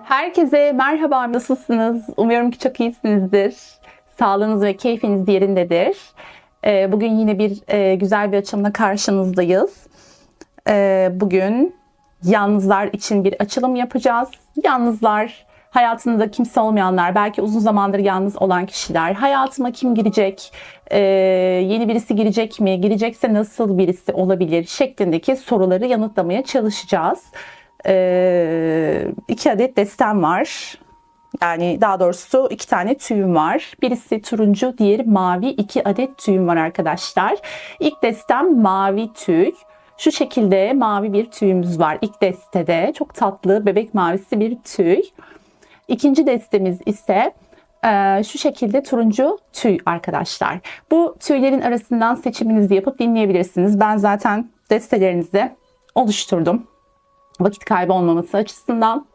Herkese merhaba, nasılsınız? Umuyorum ki çok iyisinizdir. Sağlığınız ve keyfiniz yerindedir. Bugün yine güzel bir açılımla karşınızdayız. Bugün yalnızlar için bir açılım yapacağız. Yalnızlar, hayatında kimse olmayanlar, belki uzun zamandır yalnız olan kişiler, hayatıma kim girecek, yeni birisi girecek mi, girecekse nasıl birisi olabilir şeklindeki soruları yanıtlamaya çalışacağız. 2 adet destem var. Yani daha doğrusu 2 tane tüyüm var. Birisi turuncu, diğeri mavi. 2 adet tüyüm var arkadaşlar. İlk destem mavi tüy. Şu şekilde mavi bir tüyümüz var. İlk destede çok tatlı bebek mavisi bir tüy. İkinci destemiz ise şu şekilde turuncu tüy arkadaşlar. Bu tüylerin arasından seçiminizi yapıp dinleyebilirsiniz. Ben zaten destelerinizi oluşturdum. Vakit kaybı olmaması açısından.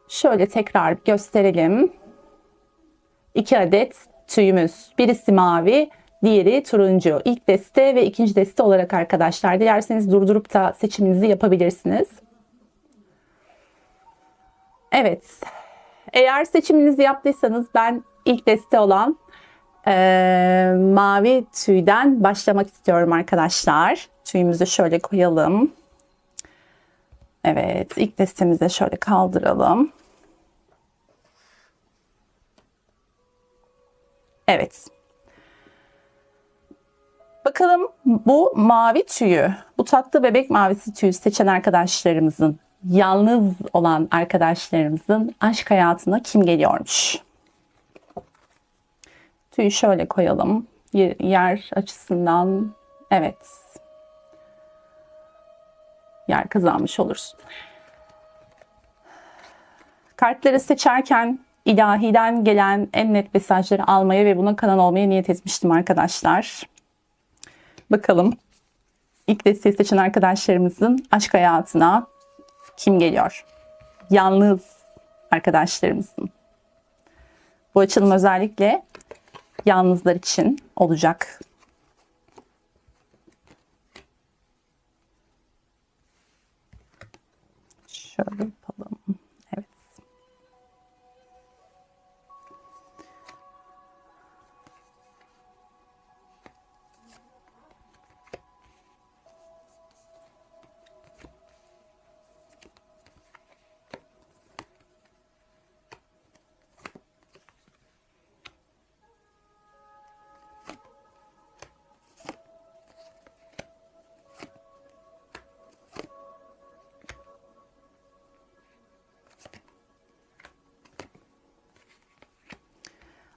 Şöyle tekrar gösterelim. 2 adet tüyümüz. Birisi mavi, diğeri turuncu. İlk deste ve ikinci deste olarak arkadaşlar. Dilerseniz durdurup da seçiminizi yapabilirsiniz. Evet. Eğer seçiminizi yaptıysanız ben ilk deste olan mavi tüyden başlamak istiyorum arkadaşlar. Tüyümüzü şöyle koyalım. Evet, ilk destemizi de şöyle kaldıralım. Evet. Bakalım bu mavi tüyü, bu tatlı bebek mavisi tüyü seçen arkadaşlarımızın, yalnız olan arkadaşlarımızın aşk hayatına kim geliyormuş? Tüyü şöyle koyalım. Yer açısından, evet. Yer kazanmış olursun. Kartları seçerken ilahiden gelen en net mesajları almaya ve buna kanal olmaya niyet etmiştim arkadaşlar. Bakalım ilk desteği seçen arkadaşlarımızın aşk hayatına kim geliyor? Yalnız arkadaşlarımızın. Bu açılım özellikle yalnızlar için olacak. Şöyle yapalım. Evet.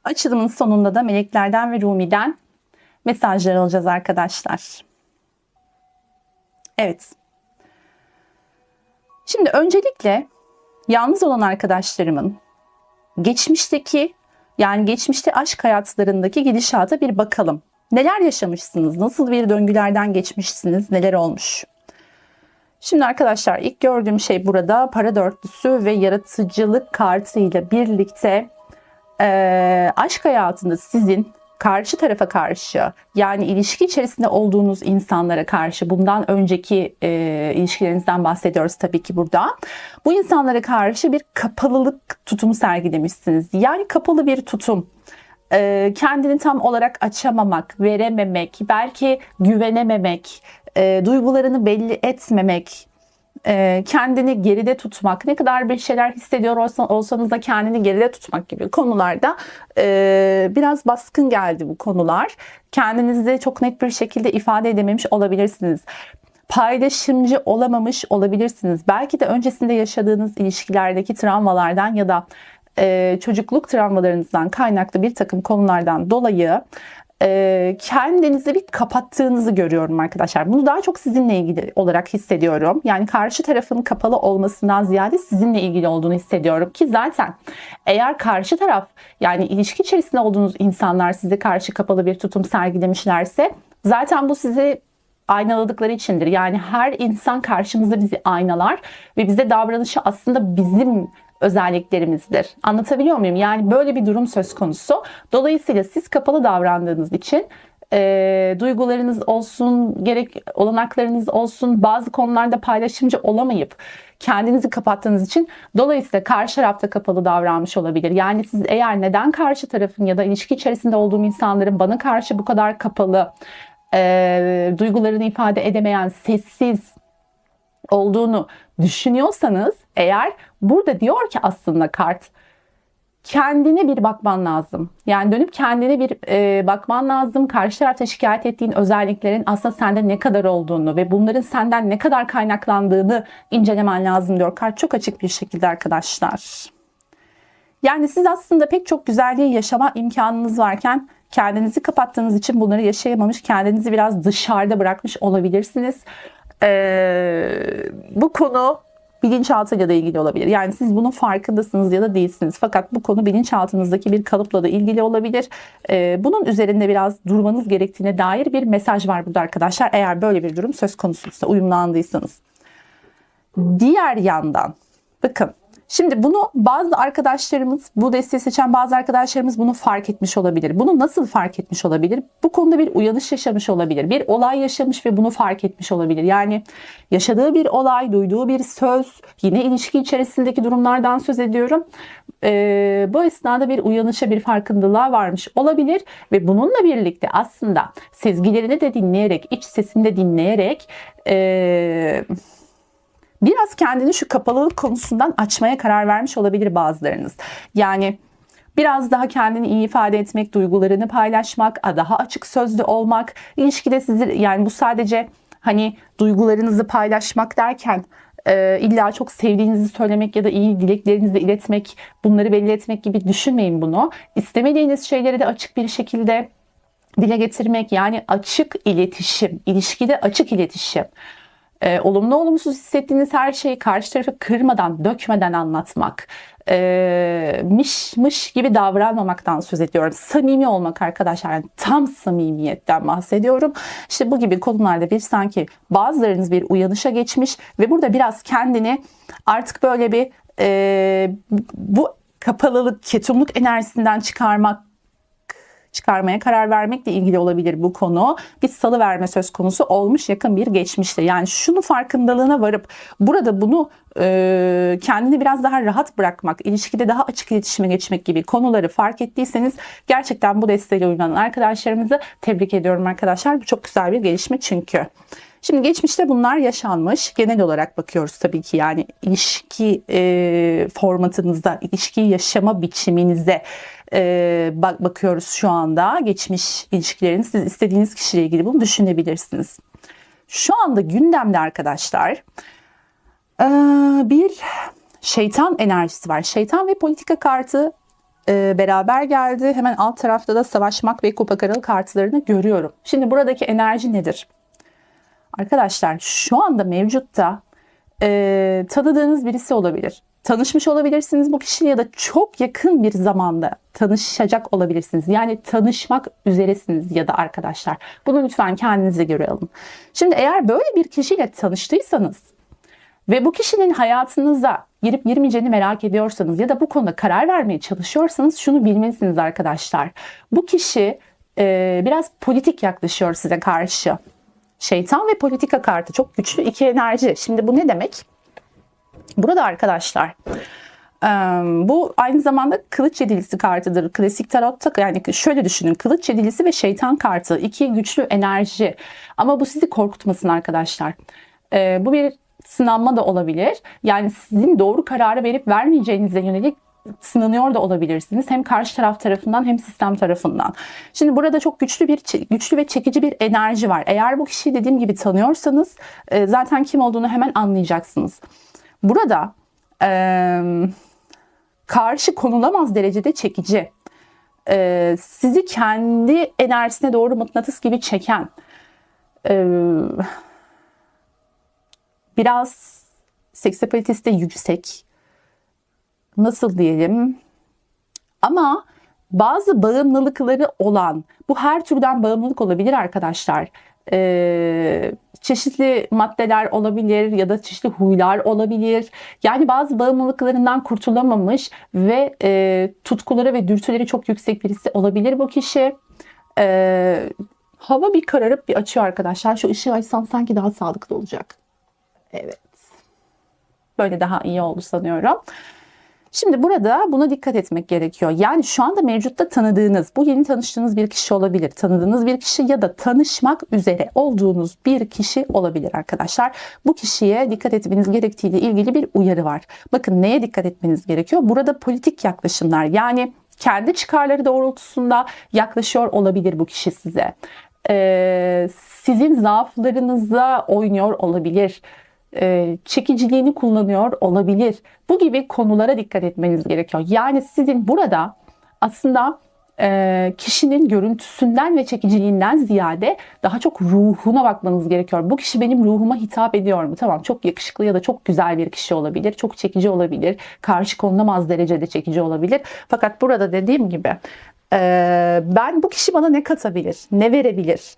Açılımın sonunda da meleklerden ve Rumi'den mesajlar alacağız arkadaşlar. Evet. Şimdi öncelikle yalnız olan arkadaşlarımın geçmişte aşk hayatlarındaki gidişata bir bakalım. Neler yaşamışsınız? Nasıl bir döngülerden geçmişsiniz? Neler olmuş? Şimdi arkadaşlar ilk gördüğüm şey burada para dörtlüsü ve yaratıcılık kartıyla birlikte aşk hayatında sizin karşı tarafa karşı, yani ilişki içerisinde olduğunuz insanlara karşı, bundan önceki ilişkilerinizden bahsediyoruz tabii ki burada. Bu insanlara karşı bir kapalılık tutumu sergilemişsiniz. Yani kapalı bir tutum. Kendini tam olarak açamamak, verememek, belki güvenememek, duygularını belli etmemek, kendini geride tutmak, ne kadar bir şeyler hissediyor olsanız da kendini geride tutmak gibi konularda biraz baskın geldi bu konular. Kendinizi çok net bir şekilde ifade edememiş olabilirsiniz. Paylaşımcı olamamış olabilirsiniz. Belki de öncesinde yaşadığınız ilişkilerdeki travmalardan ya da çocukluk travmalarınızdan kaynaklı bir takım konulardan dolayı kendinizi bir kapattığınızı görüyorum arkadaşlar. Bunu daha çok sizinle ilgili olarak hissediyorum. Yani karşı tarafın kapalı olmasından ziyade sizinle ilgili olduğunu hissediyorum ki zaten eğer karşı taraf, yani ilişki içerisinde olduğunuz insanlar size karşı kapalı bir tutum sergilemişlerse zaten bu sizi aynaladıkları içindir. Yani her insan karşımızda bizi aynalar ve bize davranışı aslında bizim özelliklerimizdir. Anlatabiliyor muyum? Yani böyle bir durum söz konusu. Dolayısıyla siz kapalı davrandığınız için duygularınız olsun, gerek olanaklarınız olsun, bazı konularda paylaşımcı olamayıp kendinizi kapattığınız için dolayısıyla karşı tarafta kapalı davranmış olabilir. Yani siz eğer neden karşı tarafın ya da ilişki içerisinde olduğum insanların bana karşı bu kadar kapalı, duygularını ifade edemeyen, sessiz olduğunu düşünüyorsanız eğer, burada diyor ki aslında kart, kendine bir bakman lazım. Yani dönüp kendine bir bakman lazım. Karşı tarafta şikayet ettiğin özelliklerin aslında sende ne kadar olduğunu ve bunların senden ne kadar kaynaklandığını incelemen lazım diyor kart çok açık bir şekilde arkadaşlar. Yani siz aslında pek çok güzelliği yaşama imkanınız varken kendinizi kapattığınız için bunları yaşayamamış, kendinizi biraz dışarıda bırakmış olabilirsiniz. Bu konu bilinçaltıyla da ilgili olabilir. Yani siz bunun farkındasınız ya da değilsiniz. Fakat bu konu bilinçaltınızdaki bir kalıpla da ilgili olabilir. Bunun üzerinde biraz durmanız gerektiğine dair bir mesaj var burada arkadaşlar. Eğer böyle bir durum söz konusuysa, uyumlandıysanız. Diğer yandan bakın. Şimdi bunu bazı arkadaşlarımız, bu desteği seçen bazı arkadaşlarımız bunu fark etmiş olabilir. Bunu nasıl fark etmiş olabilir? Bu konuda bir uyanış yaşamış olabilir. Bir olay yaşamış ve bunu fark etmiş olabilir. Yani yaşadığı bir olay, duyduğu bir söz, yine ilişki içerisindeki durumlardan söz ediyorum. Bu esnada bir uyanışa, bir farkındalığa varmış olabilir. Ve bununla birlikte aslında sezgilerini de dinleyerek, iç sesini de dinleyerek biraz kendini şu kapalılık konusundan açmaya karar vermiş olabilir bazılarınız. Yani biraz daha kendini iyi ifade etmek, duygularını paylaşmak, daha açık sözlü olmak, ilişkide sizi, yani bu sadece hani duygularınızı paylaşmak derken illa çok sevdiğinizi söylemek ya da iyi dileklerinizi iletmek, bunları belli etmek gibi düşünmeyin bunu. İstemediğiniz şeyleri de açık bir şekilde dile getirmek, yani açık iletişim, ilişkide açık iletişim. Olumlu olumsuz hissettiğiniz her şeyi karşı tarafı kırmadan, dökmeden anlatmak. Mış gibi davranmamaktan söz ediyorum. Samimi olmak arkadaşlar. Yani tam samimiyetten bahsediyorum. İşte bu gibi konularda bir sanki bazılarınız bir uyanışa geçmiş ve burada biraz kendini artık böyle bir bu kapalılık, ketumluk enerjisinden çıkarmaya karar vermekle ilgili olabilir bu konu. Bir salıverme söz konusu olmuş yakın bir geçmişte. Yani şunu farkındalığına varıp burada bunu kendini biraz daha rahat bırakmak, ilişkide daha açık iletişime geçmek gibi konuları fark ettiyseniz gerçekten bu desteğiyle uyumlanan arkadaşlarımızı tebrik ediyorum arkadaşlar. Bu çok güzel bir gelişme çünkü. Şimdi geçmişte bunlar yaşanmış. Genel olarak bakıyoruz tabii ki, yani ilişki formatınızda, ilişki yaşama biçiminize bakıyoruz şu anda. Geçmiş ilişkileriniz, siz istediğiniz kişiyle ilgili bunu düşünebilirsiniz. Şu anda gündemde arkadaşlar bir şeytan enerjisi var. Şeytan ve politika kartı beraber geldi. Hemen alt tarafta da savaşmak ve kupa kralı kartlarını görüyorum. Şimdi buradaki enerji nedir? Arkadaşlar şu anda mevcutta tanıdığınız birisi olabilir. Tanışmış olabilirsiniz bu kişiyle ya da çok yakın bir zamanda tanışacak olabilirsiniz. Yani tanışmak üzeresiniz ya da arkadaşlar. Bunu lütfen kendinize göre alın. Şimdi eğer böyle bir kişiyle tanıştıysanız ve bu kişinin hayatınıza girip girmeyeceğini merak ediyorsanız ya da bu konuda karar vermeye çalışıyorsanız şunu bilmelisiniz arkadaşlar. Bu kişi biraz politik yaklaşıyor size karşı. Şeytan ve politika kartı çok güçlü iki enerji. Şimdi bu ne demek? Burada arkadaşlar bu aynı zamanda kılıç yedilisi kartıdır. Klasik tarotta yani şöyle düşünün, kılıç yedilisi ve şeytan kartı iki güçlü enerji. Ama bu sizi korkutmasın arkadaşlar. Bu bir sınanma da olabilir. Yani sizin doğru kararı verip vermeyeceğinize yönelik sınanıyor da olabilirsiniz. Hem karşı taraf tarafından hem sistem tarafından. Şimdi burada çok güçlü ve çekici bir enerji var. Eğer bu kişiyi dediğim gibi tanıyorsanız zaten kim olduğunu hemen anlayacaksınız. Burada karşı konulamaz derecede çekici, sizi kendi enerjisine doğru mıknatıs gibi çeken, biraz seksapalitesi de yüksek, nasıl diyelim, ama bazı bağımlılıkları olan, bu her türden bağımlılık olabilir arkadaşlar. Çeşitli maddeler olabilir ya da çeşitli huylar olabilir. Yani bazı bağımlılıklarından kurtulamamış ve tutkuları ve dürtüleri çok yüksek birisi olabilir bu kişi. Hava bir kararıp bir açıyor arkadaşlar. Şu ışığı açsam sanki daha sağlıklı olacak. Evet. Böyle daha iyi oldu sanıyorum. Şimdi burada buna dikkat etmek gerekiyor. Yani şu anda mevcutta tanıdığınız, bu yeni tanıştığınız bir kişi olabilir. Tanıdığınız bir kişi ya da tanışmak üzere olduğunuz bir kişi olabilir arkadaşlar. Bu kişiye dikkat etmeniz gerektiğiyle ilgili bir uyarı var. Bakın neye dikkat etmeniz gerekiyor? Burada politik yaklaşımlar, yani kendi çıkarları doğrultusunda yaklaşıyor olabilir bu kişi size. Sizin zaaflarınıza oynuyor olabilir. Çekiciliğini kullanıyor olabilir. Bu gibi konulara dikkat etmeniz gerekiyor. Yani sizin burada aslında kişinin görüntüsünden ve çekiciliğinden ziyade daha çok ruhuna bakmanız gerekiyor. Bu kişi benim ruhuma hitap ediyor mu? Tamam, çok yakışıklı ya da çok güzel bir kişi olabilir. Çok çekici olabilir. Karşı konulamaz derecede çekici olabilir. Fakat burada dediğim gibi ben bu kişi bana ne katabilir? Ne verebilir?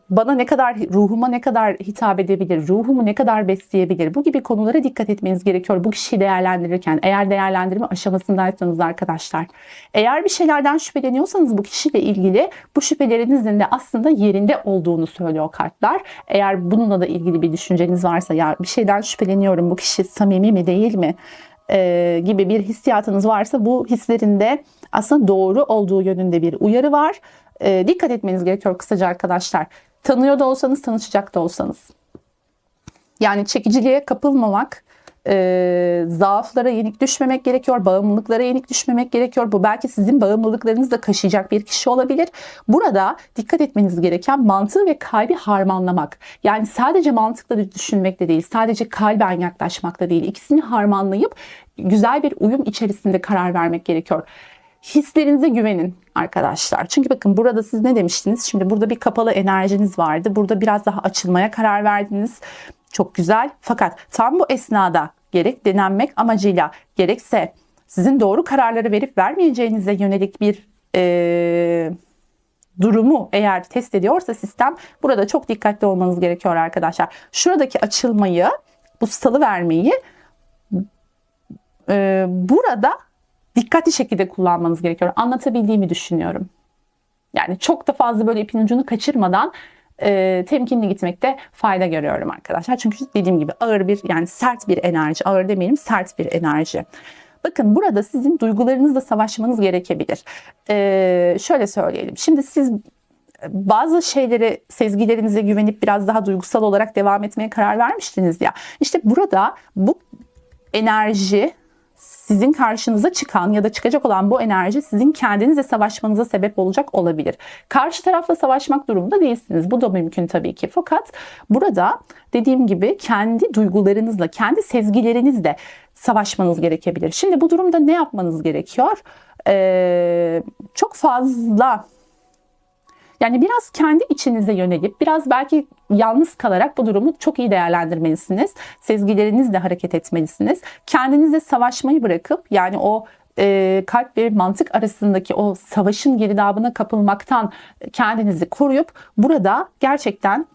Bana ne kadar, ruhuma ne kadar hitap edebilir, ruhumu ne kadar besleyebilir, bu gibi konulara dikkat etmeniz gerekiyor bu kişiyi değerlendirirken. Eğer değerlendirme aşamasındaysanız arkadaşlar, eğer bir şeylerden şüpheleniyorsanız bu kişiyle ilgili, bu şüphelerinizin de aslında yerinde olduğunu söylüyor kartlar. Eğer bununla da ilgili bir düşünceniz varsa, ya bir şeyden şüpheleniyorum, bu kişi samimi mi değil mi gibi bir hissiyatınız varsa, bu hislerinde aslında doğru olduğu yönünde bir uyarı var. Dikkat etmeniz gerekiyor kısaca arkadaşlar. Tanıyor da olsanız, tanışacak da olsanız. Yani çekiciliğe kapılmamak, zaaflara yenik düşmemek gerekiyor, bağımlılıklara yenik düşmemek gerekiyor. Bu belki sizin bağımlılıklarınızı da kaşıyacak bir kişi olabilir. Burada dikkat etmeniz gereken mantığı ve kalbi harmanlamak. Yani sadece mantıkla düşünmek de değil, sadece kalben yaklaşmak da değil. İkisini harmanlayıp güzel bir uyum içerisinde karar vermek gerekiyor. Hislerinize güvenin arkadaşlar. Çünkü bakın burada siz ne demiştiniz? Şimdi burada bir kapalı enerjiniz vardı. Burada biraz daha açılmaya karar verdiniz. Çok güzel. Fakat tam bu esnada gerek denenmek amacıyla, gerekse sizin doğru kararları verip vermeyeceğinize yönelik bir durumu eğer test ediyorsa sistem, burada çok dikkatli olmanız gerekiyor arkadaşlar. Şuradaki açılmayı, bu salı vermeyi burada dikkatli şekilde kullanmanız gerekiyor. Anlatabildiğimi düşünüyorum. Yani çok da fazla böyle ipin ucunu kaçırmadan temkinli gitmekte fayda görüyorum arkadaşlar. Çünkü dediğim gibi ağır bir, yani sert bir enerji. Ağır demeyelim, sert bir enerji. Bakın burada sizin duygularınızla savaşmanız gerekebilir. Şöyle söyleyelim. Şimdi siz bazı şeyleri, sezgilerinize güvenip biraz daha duygusal olarak devam etmeye karar vermiştiniz ya. İşte burada bu enerji, sizin karşınıza çıkan ya da çıkacak olan bu enerji sizin kendinizle savaşmanıza sebep olacak olabilir. Karşı tarafla savaşmak durumunda değilsiniz. Bu da mümkün tabii ki. Fakat burada dediğim gibi kendi duygularınızla, kendi sezgilerinizle savaşmanız gerekebilir. Şimdi bu durumda ne yapmanız gerekiyor? Çok fazla, yani biraz kendi içinize yönelip, biraz belki yalnız kalarak bu durumu çok iyi değerlendirmelisiniz. Sezgilerinizle hareket etmelisiniz. Kendinizle savaşmayı bırakıp, yani o kalp ve mantık arasındaki o savaşın girdabına kapılmaktan kendinizi koruyup, burada gerçekten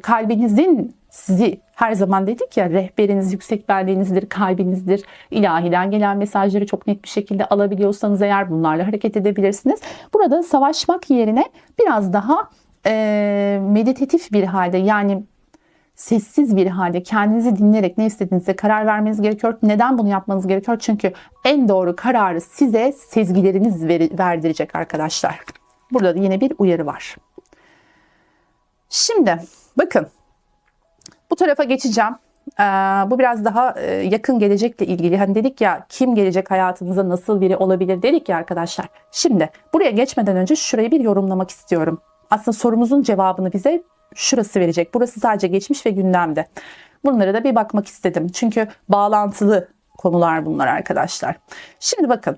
kalbinizin sizi, her zaman dedik ya, rehberiniz, yüksek benliğinizdir, kalbinizdir. İlahiden gelen mesajları çok net bir şekilde alabiliyorsanız eğer, bunlarla hareket edebilirsiniz. Burada savaşmak yerine biraz daha meditatif bir halde, yani sessiz bir halde kendinizi dinleyerek ne istediğinize karar vermeniz gerekiyor. Neden bunu yapmanız gerekiyor? Çünkü en doğru kararı size sezgileriniz verdirecek arkadaşlar. Burada da yine bir uyarı var. Şimdi bakın, bu tarafa geçeceğim. Bu biraz daha yakın gelecekle ilgili. Hani dedik ya, kim gelecek hayatınıza, nasıl biri olabilir dedik ya arkadaşlar. Şimdi buraya geçmeden önce şurayı bir yorumlamak istiyorum. Aslında sorumuzun cevabını bize şurası verecek. Burası sadece geçmiş ve gündemde. Bunlara da bir bakmak istedim. Çünkü bağlantılı konular bunlar arkadaşlar. Şimdi bakın.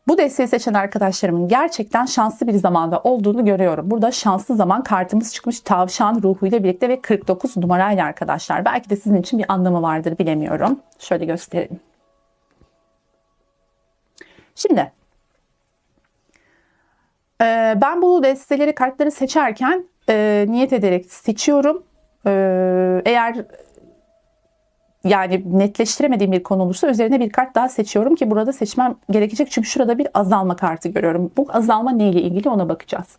Bu desteği seçen arkadaşlarımın gerçekten şanslı bir zamanda olduğunu görüyorum. Burada şanslı zaman kartımız çıkmış, tavşan ruhuyla birlikte ve 49 numarayla arkadaşlar. Belki de sizin için bir anlamı vardır, bilemiyorum. Şöyle göstereyim. Şimdi ben bu desteleri, kartları seçerken niyet ederek seçiyorum. Eğer yani netleştiremediğim bir konu olursa üzerine bir kart daha seçiyorum ki burada seçmem gerekecek. Çünkü şurada bir azalma kartı görüyorum. Bu azalma neyle ilgili ona bakacağız.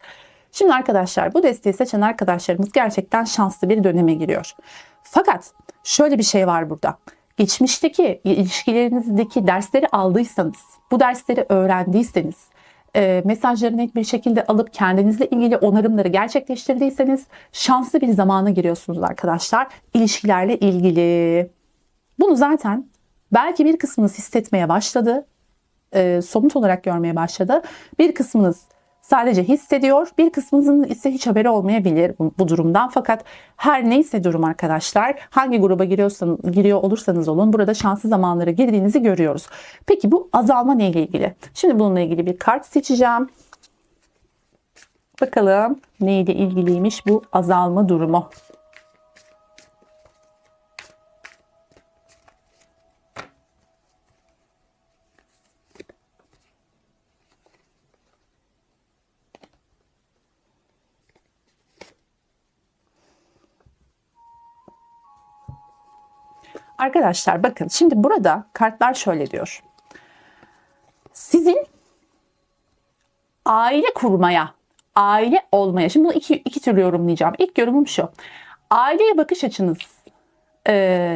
Şimdi arkadaşlar bu desteği seçen arkadaşlarımız gerçekten şanslı bir döneme giriyor. Fakat şöyle bir şey var burada. Geçmişteki ilişkilerinizdeki dersleri aldıysanız, bu dersleri öğrendiyseniz, mesajları net bir şekilde alıp kendinizle ilgili onarımları gerçekleştirdiyseniz şanslı bir zamana giriyorsunuz arkadaşlar. İlişkilerle ilgili. Bunu zaten belki bir kısmınız hissetmeye başladı, somut olarak görmeye başladı. Bir kısmınız sadece hissediyor, bir kısmınızın ise hiç haberi olmayabilir bu durumdan. Fakat her neyse durum arkadaşlar, hangi gruba giriyor olursanız olun burada şanslı zamanlara girdiğinizi görüyoruz. Peki bu azalma neyle ilgili? Şimdi bununla ilgili bir kart seçeceğim. Bakalım neyle ilgiliymiş bu azalma durumu. Arkadaşlar bakın şimdi burada kartlar şöyle diyor. Sizin aile kurmaya, aile olmaya, şimdi bunu iki türlü yorumlayacağım. İlk yorumum şu. Aileye bakış açınız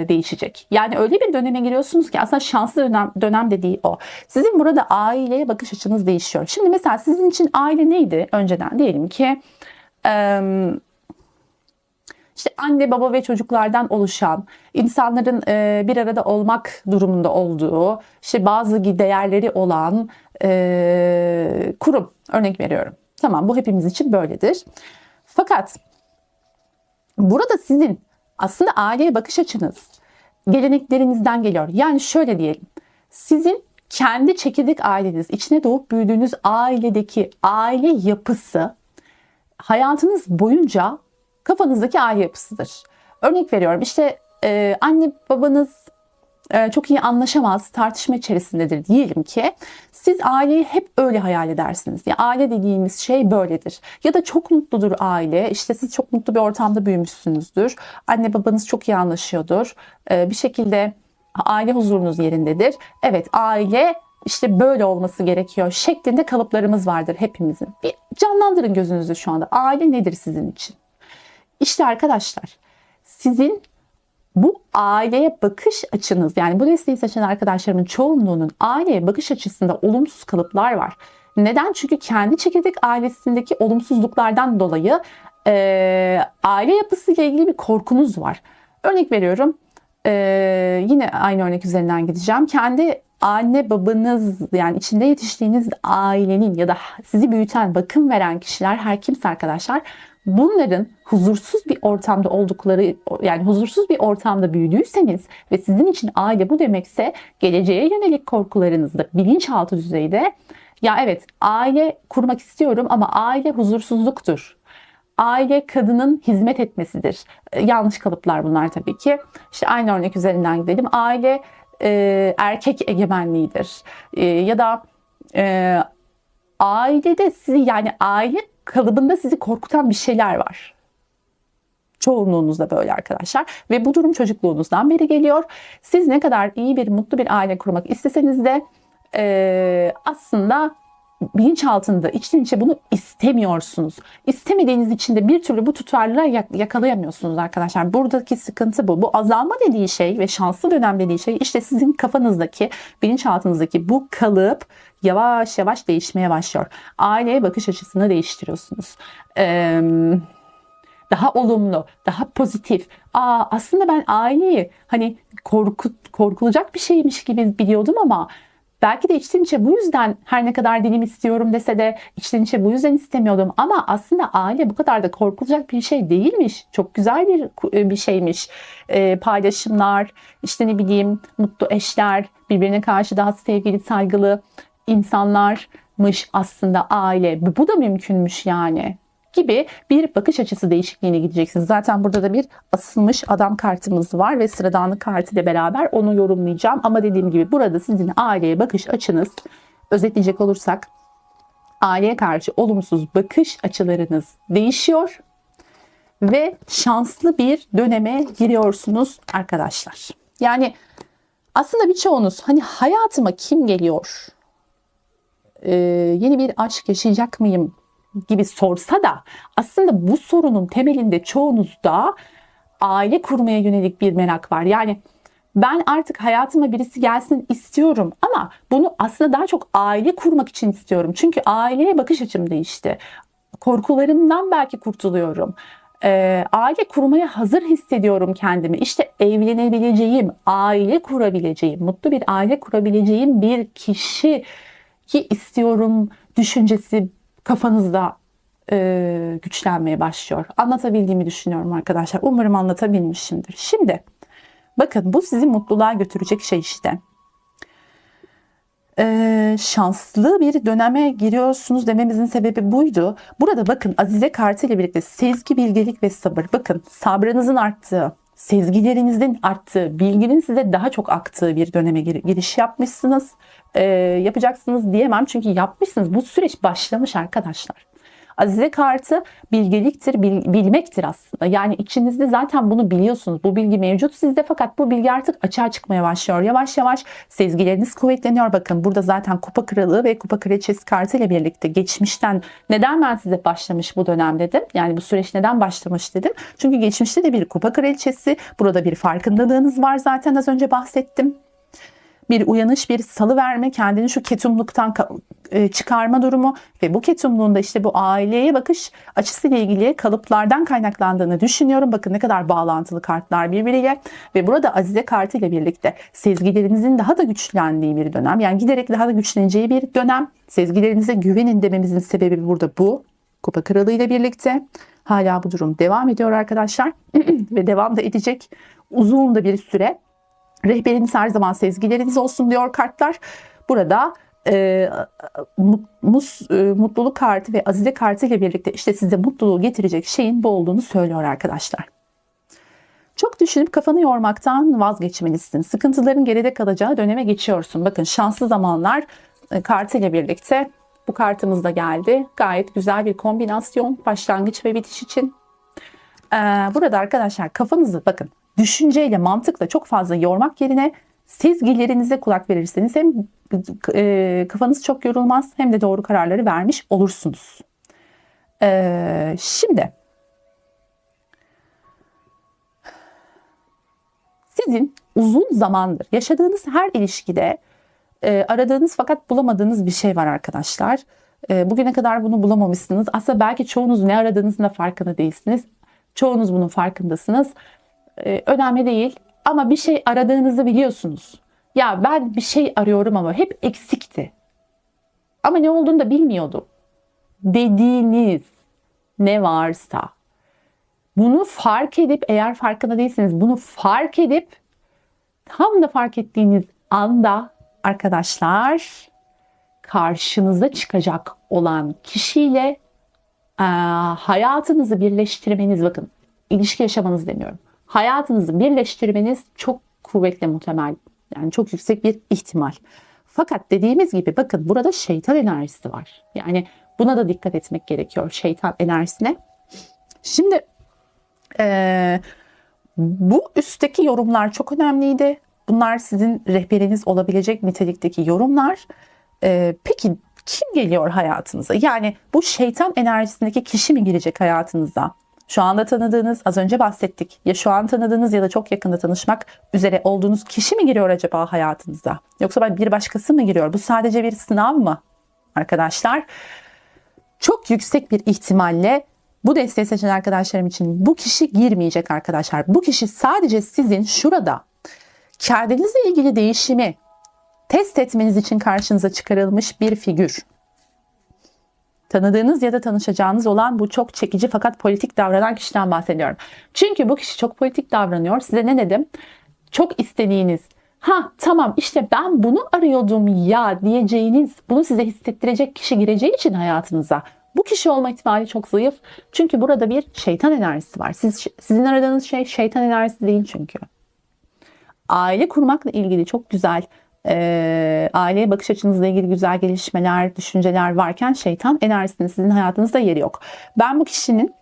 değişecek. Yani öyle bir döneme giriyorsunuz ki aslında şanslı dönem dediği o. Sizin burada aileye bakış açınız değişiyor. Şimdi mesela sizin için aile neydi önceden? Diyelim ki İşte anne, baba ve çocuklardan oluşan, insanların bir arada olmak durumunda olduğu, işte bazı değerleri olan kurum. Örnek veriyorum. Tamam, bu hepimiz için böyledir. Fakat burada sizin aslında aileye bakış açınız geleneklerinizden geliyor. Yani şöyle diyelim. Sizin kendi çekirdek aileniz, içine doğup büyüdüğünüz ailedeki aile yapısı hayatınız boyunca kafanızdaki aile yapısıdır. Örnek veriyorum işte anne babanız çok iyi anlaşamaz, tartışma içerisindedir diyelim ki siz aileyi hep öyle hayal edersiniz. Yani aile dediğimiz şey böyledir. Ya da çok mutludur aile, işte siz çok mutlu bir ortamda büyümüşsünüzdür. Anne babanız çok iyi anlaşıyordur. Bir şekilde aile huzurunuz yerindedir. Evet, aile işte böyle olması gerekiyor şeklinde kalıplarımız vardır hepimizin. Bir canlandırın gözünüzü şu anda. Aile nedir sizin için? İşte arkadaşlar sizin bu aileye bakış açınız, yani bu desteği seçen arkadaşlarımın çoğunluğunun aileye bakış açısında olumsuz kalıplar var. Neden? Çünkü kendi çekirdek ailesindeki olumsuzluklardan dolayı aile yapısıyla ilgili bir korkunuz var. Örnek veriyorum, yine aynı örnek üzerinden gideceğim. Kendi anne babanız, yani içinde yetiştiğiniz ailenin ya da sizi büyüten, bakım veren kişiler her kimse arkadaşlar, bunların huzursuz bir ortamda oldukları, yani huzursuz bir ortamda büyüdüyseniz ve sizin için aile bu demekse geleceğe yönelik korkularınızda bilinçaltı düzeyde ya evet aile kurmak istiyorum ama aile huzursuzluktur. Aile kadının hizmet etmesidir. Yanlış kalıplar bunlar tabii ki. İşte aynı örnek üzerinden gidelim. Aile erkek egemenliğidir. Ya da ailede sizi, yani aile kalıbında sizi korkutan bir şeyler var. Çoğunluğunuzda böyle arkadaşlar. Ve bu durum çocukluğunuzdan beri geliyor. Siz ne kadar iyi bir, mutlu bir aile kurmak isteseniz de aslında bilinçaltında içten içe bunu istemiyorsunuz. İstemediğiniz için de bir türlü bu tutarlılığa yakalayamıyorsunuz arkadaşlar. Buradaki sıkıntı bu. Bu azalma dediği şey ve şanslı dönem dediği şey işte sizin kafanızdaki, bilinçaltınızdaki bu kalıp yavaş yavaş değişmeye başlıyor. Aileye bakış açısını değiştiriyorsunuz. Daha olumlu, daha pozitif. Aslında ben aileyi hani korkulacak bir şeymiş gibi biliyordum ama belki de içten içe bu yüzden, her ne kadar dilim istiyorum dese de içten içe bu yüzden istemiyordum. Ama aslında aile bu kadar da korkulacak bir şey değilmiş. Çok güzel bir şeymiş. Paylaşımlar, işte ne bileyim mutlu eşler, birbirine karşı daha sevgili, saygılı insanlarmış aslında aile. Bu da mümkünmüş yani gibi bir bakış açısı değişikliğine gideceksiniz. Zaten burada da bir asılmış adam kartımız var ve sıradanlık kartı ile beraber onu yorumlayacağım. Ama dediğim gibi burada sizin aileye bakış açınız, özetleyecek olursak aileye karşı olumsuz bakış açılarınız değişiyor ve şanslı bir döneme giriyorsunuz arkadaşlar. Yani aslında birçoğunuz hani hayatıma kim geliyor? Yeni bir aşk yaşayacak mıyım gibi sorsa da aslında bu sorunun temelinde çoğunuzda aile kurmaya yönelik bir merak var. Yani ben artık hayatıma birisi gelsin istiyorum ama bunu aslında daha çok aile kurmak için istiyorum. Çünkü aileye bakış açım değişti. Korkularımdan belki kurtuluyorum. Aile kurmaya hazır hissediyorum kendimi. İşte evlenebileceğim, aile kurabileceğim, mutlu bir aile kurabileceğim bir kişi ki istiyorum düşüncesi kafanızda güçlenmeye başlıyor. Anlatabildiğimi düşünüyorum arkadaşlar. Umarım anlatabilmişimdir. Şimdi bakın bu sizi mutluluğa götürecek şey işte. Şanslı bir döneme giriyorsunuz dememizin sebebi buydu. Burada bakın Azize kartı ile birlikte sezgi, bilgelik ve sabır. Bakın sabrınızın arttığı, sezgilerinizin arttığı, bilginin size daha çok aktığı bir döneme giriş yapmışsınız. Yapacaksınız diyemem çünkü yapmışsınız. Bu süreç başlamış arkadaşlar. Azize kartı bilgeliktir, bilmektir aslında. Yani içinizde zaten bunu biliyorsunuz. Bu bilgi mevcut sizde fakat bu bilgi artık açığa çıkmaya başlıyor. Yavaş yavaş sezgileriniz kuvvetleniyor. Bakın burada zaten kupa kralı ve kupa kraliçesi kartı ile birlikte geçmişten neden ben size başlamış bu dönem dedim. Yani bu süreç neden başlamış dedim. Çünkü geçmişte de bir kupa kraliçesi, burada bir farkındalığınız var zaten az önce bahsettim. Bir uyanış, bir salıverme, kendini şu ketumluktan çıkarma durumu ve bu ketumluğun da işte bu aileye bakış açısıyla ilgili kalıplardan kaynaklandığını düşünüyorum. Bakın ne kadar bağlantılı kartlar birbiriyle ve burada Azize kartı ile birlikte sezgilerinizin daha da güçlendiği bir dönem. Yani giderek daha da güçleneceği bir dönem. Sezgilerinize güvenin dememizin sebebi burada bu. Kupa kralı ile birlikte hala bu durum devam ediyor arkadaşlar ve devam da edecek uzun da bir süre. Rehberiniz her zaman sezgileriniz olsun diyor kartlar. Burada mutluluk kartı ve Azize kartı ile birlikte işte size mutluluğu getirecek şeyin bu olduğunu söylüyor arkadaşlar. Çok düşünüp kafanı yormaktan vazgeçmelisin. Sıkıntıların geride kalacağı döneme geçiyorsun. Bakın şanslı zamanlar kartı ile birlikte bu kartımız da geldi. Gayet güzel bir kombinasyon başlangıç ve bitiş için. Burada arkadaşlar kafanızı bakın düşünceyle, mantıkla çok fazla yormak yerine sezgilerinize kulak verirseniz hem kafanız çok yorulmaz hem de doğru kararları vermiş olursunuz. Şimdi sizin uzun zamandır yaşadığınız her ilişkide aradığınız fakat bulamadığınız bir şey var arkadaşlar. Bugüne kadar bunu bulamamışsınız. Aslında belki çoğunuz ne aradığınızın da farkında değilsiniz. Çoğunuz bunun farkındasınız. Önemli değil ama bir şey aradığınızı biliyorsunuz. Ya ben bir şey arıyorum ama hep eksikti. Ama ne olduğunu da bilmiyordum. Dediğiniz ne varsa bunu fark edip eğer farkında değilseniz bunu fark edip tam da fark ettiğiniz anda arkadaşlar karşınıza çıkacak olan kişiyle hayatınızı birleştirmeniz bakın ilişki yaşamanız demiyorum. Hayatınızı birleştirmeniz çok kuvvetli muhtemel. Yani çok yüksek bir ihtimal. Fakat dediğimiz gibi bakın burada şeytan enerjisi var. Yani buna da dikkat etmek gerekiyor şeytan enerjisine. Şimdi bu üstteki yorumlar çok önemliydi. Bunlar sizin rehberiniz olabilecek nitelikteki yorumlar. Peki kim geliyor hayatınıza? Yani bu şeytan enerjisindeki kişi mi gelecek hayatınıza? Şu anda tanıdığınız, az önce bahsettik. Ya şu an tanıdığınız ya da çok yakında tanışmak üzere olduğunuz kişi mi giriyor acaba hayatınıza? Yoksa bir başkası mı giriyor? Bu sadece bir sınav mı? Arkadaşlar, çok yüksek bir ihtimalle bu desteği seçen arkadaşlarım için bu kişi girmeyecek arkadaşlar. Bu kişi sadece sizin şurada kendinizle ilgili değişimi test etmeniz için karşınıza çıkarılmış bir figür. Tanıdığınız ya da tanışacağınız olan bu çok çekici fakat politik davranan kişiden bahsediyorum. Çünkü bu kişi çok politik davranıyor. Size ne dedim? Çok istediğiniz, tamam işte ben bunu arıyordum ya diyeceğiniz, bunu size hissettirecek kişi gireceği için hayatınıza. Bu kişi olma ihtimali çok zayıf. Çünkü burada bir şeytan enerjisi var. Sizin aradığınız şey şeytan enerjisi değil çünkü. Aile kurmakla ilgili çok güzel, aileye bakış açınızla ilgili güzel gelişmeler, düşünceler varken şeytan enerjisinin sizin hayatınızda yeri yok. Ben bu kişinin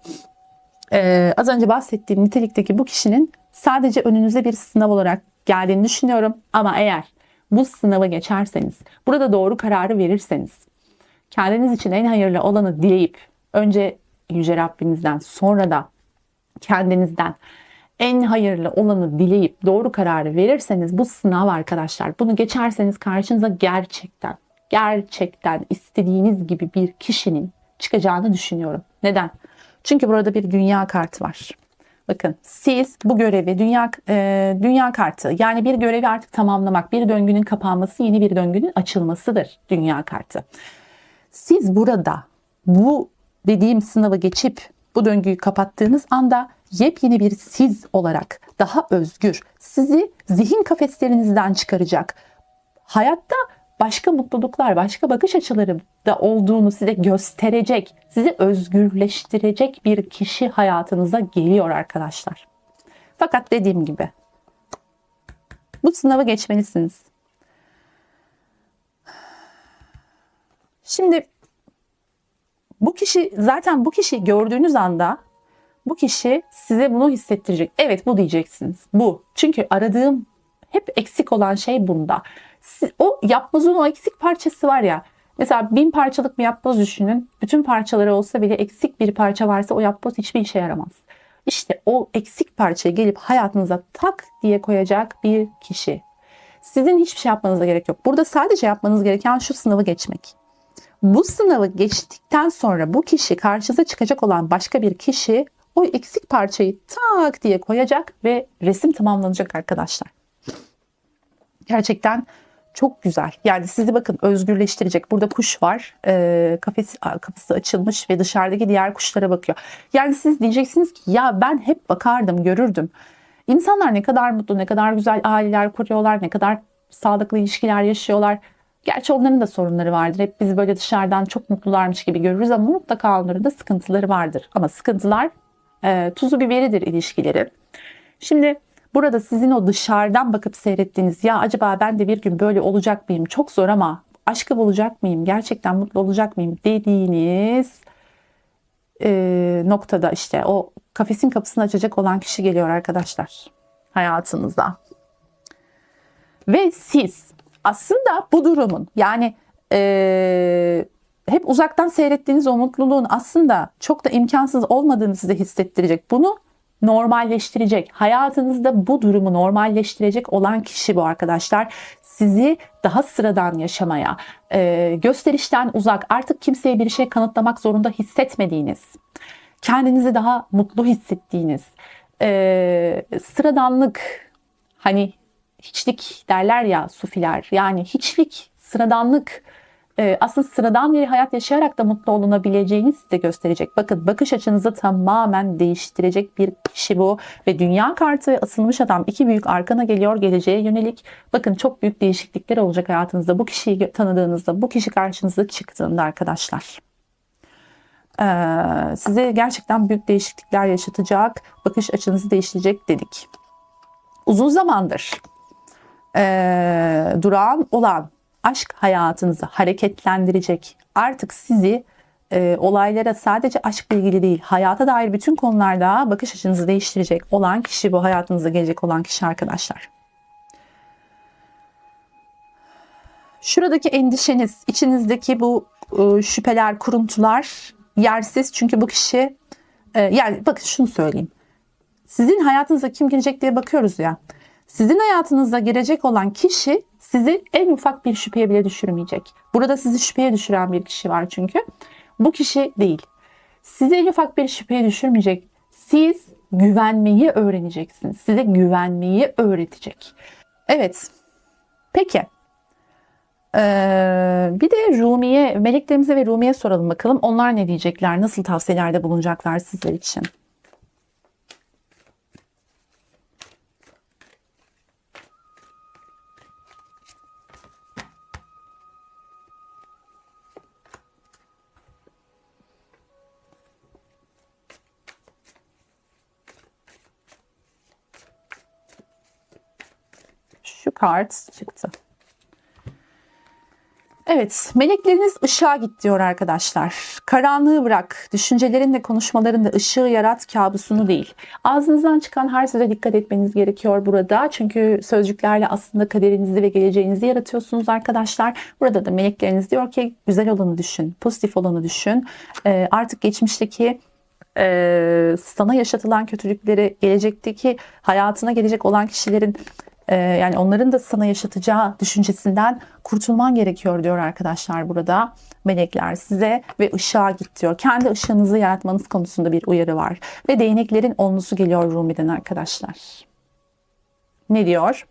az önce bahsettiğim nitelikteki bu kişinin sadece önünüze bir sınav olarak geldiğini düşünüyorum. Ama eğer bu sınavı geçerseniz, burada doğru kararı verirseniz, kendiniz için en hayırlı olanı dileyip, önce Yüce Rabbinizden, sonra da kendinizden en hayırlı olanı dileyip doğru kararı verirseniz, bu sınav arkadaşlar, bunu geçerseniz karşınıza gerçekten istediğiniz gibi bir kişinin çıkacağını düşünüyorum. Neden? Çünkü burada bir dünya kartı var. Bakın, siz bu görevi, dünya kartı, yani bir görevi artık tamamlamak, bir döngünün kapanması, yeni bir döngünün açılmasıdır dünya kartı. Siz burada bu dediğim sınavı geçip bu döngüyü kapattığınız anda yepyeni bir siz olarak, daha özgür, sizi zihin kafeslerinizden çıkaracak, hayatta başka mutluluklar, başka bakış açıları da olduğunu size gösterecek, sizi özgürleştirecek bir kişi hayatınıza geliyor arkadaşlar. Fakat dediğim gibi bu sınavı geçmelisiniz. Şimdi bu kişiyi gördüğünüz anda bu kişi size bunu hissettirecek. Evet, bu diyeceksiniz. Bu. Çünkü aradığım hep eksik olan şey bunda. O yapbozun o eksik parçası var ya. Mesela 1000 parçalık bir yapboz düşünün. Bütün parçaları olsa bile eksik bir parça varsa o yapboz hiçbir işe yaramaz. İşte o eksik parçayı gelip hayatınıza tak diye koyacak bir kişi. Sizin hiçbir şey yapmanıza gerek yok. Burada sadece yapmanız gereken şu sınavı geçmek. Bu sınavı geçtikten sonra bu kişi, karşınıza çıkacak olan başka bir kişi, o eksik parçayı tak diye koyacak ve resim tamamlanacak arkadaşlar. Gerçekten çok güzel. Yani sizi bakın özgürleştirecek. Burada kuş var. Kapısı açılmış ve dışarıdaki diğer kuşlara bakıyor. Yani siz diyeceksiniz ki ya ben hep bakardım, görürdüm. İnsanlar ne kadar mutlu, ne kadar güzel aileler kuruyorlar, ne kadar sağlıklı ilişkiler yaşıyorlar. Gerçi onların da sorunları vardır. Hep biz böyle dışarıdan çok mutlularmış gibi görürüz ama mutlaka onların da sıkıntıları vardır. Ama sıkıntılar tuzu biberidir ilişkileri. Şimdi burada sizin o dışarıdan bakıp seyrettiğiniz, ya acaba ben de bir gün böyle olacak mıyım? Çok zor ama aşkı bulacak mıyım? Gerçekten mutlu olacak mıyım? Dediğiniz noktada işte o kafesin kapısını açacak olan kişi geliyor arkadaşlar hayatınıza. Ve siz aslında bu durumun, yani hep uzaktan seyrettiğiniz o mutluluğun aslında çok da imkansız olmadığını size hissettirecek. Bunu normalleştirecek. Hayatınızda bu durumu normalleştirecek olan kişi bu arkadaşlar. Sizi daha sıradan yaşamaya, gösterişten uzak, artık kimseye bir şey kanıtlamak zorunda hissetmediğiniz, kendinizi daha mutlu hissettiğiniz, sıradanlık, hani hiçlik derler ya sufiler, yani hiçlik, sıradanlık, aslında sıradan bir hayat yaşayarak da mutlu olunabileceğini size gösterecek. Bakın, bakış açınızı tamamen değiştirecek bir kişi bu. Ve dünya kartı, asılmış adam, 2 büyük arkana geliyor geleceğe yönelik. Bakın, çok büyük değişiklikler olacak hayatınızda. Bu kişiyi tanıdığınızda, bu kişi karşınıza çıktığında arkadaşlar. Size gerçekten büyük değişiklikler yaşatacak, bakış açınızı değiştirecek dedik. Uzun zamandır durağan olan aşk hayatınızı hareketlendirecek, artık sizi olaylara sadece aşkla ilgili değil, hayata dair bütün konularda bakış açınızı değiştirecek olan kişi bu, hayatınıza gelecek olan kişi arkadaşlar. Şuradaki endişeniz, içinizdeki bu şüpheler, kuruntular yersiz, çünkü bu kişi yani bakın şunu söyleyeyim. Sizin hayatınıza kim girecek diye bakıyoruz ya. Sizin hayatınıza girecek olan kişi sizi en ufak bir şüpheye bile düşürmeyecek. Burada sizi şüpheye düşüren bir kişi var çünkü. Bu kişi değil. Sizi en ufak bir şüpheye düşürmeyecek. Siz güvenmeyi öğreneceksiniz. Size güvenmeyi öğretecek. Evet. Peki. Bir de Rumiye, meleklerimize ve Rumiye soralım bakalım. Onlar ne diyecekler? Nasıl tavsiyelerde bulunacaklar sizler için? Şu kart çıktı. Evet, melekleriniz ışığa git diyor arkadaşlar. Karanlığı bırak, düşüncelerinle konuşmalarında ışığı yarat, kabusunu değil. Ağzınızdan çıkan her söze dikkat etmeniz gerekiyor burada. Çünkü sözcüklerle aslında kaderinizi ve geleceğinizi yaratıyorsunuz arkadaşlar. Burada da melekleriniz diyor ki güzel olanı düşün, pozitif olanı düşün. Artık geçmişteki sana yaşatılan kötülükleri, gelecekteki hayatına gelecek olan kişilerin yani onların da sana yaşatacağı düşüncesinden kurtulman gerekiyor diyor arkadaşlar burada. Melekler size ve ışığa git diyor. Kendi ışığınızı yaratmanız konusunda bir uyarı var. Ve değneklerin onlusu geliyor Rumi'den arkadaşlar. Ne diyor?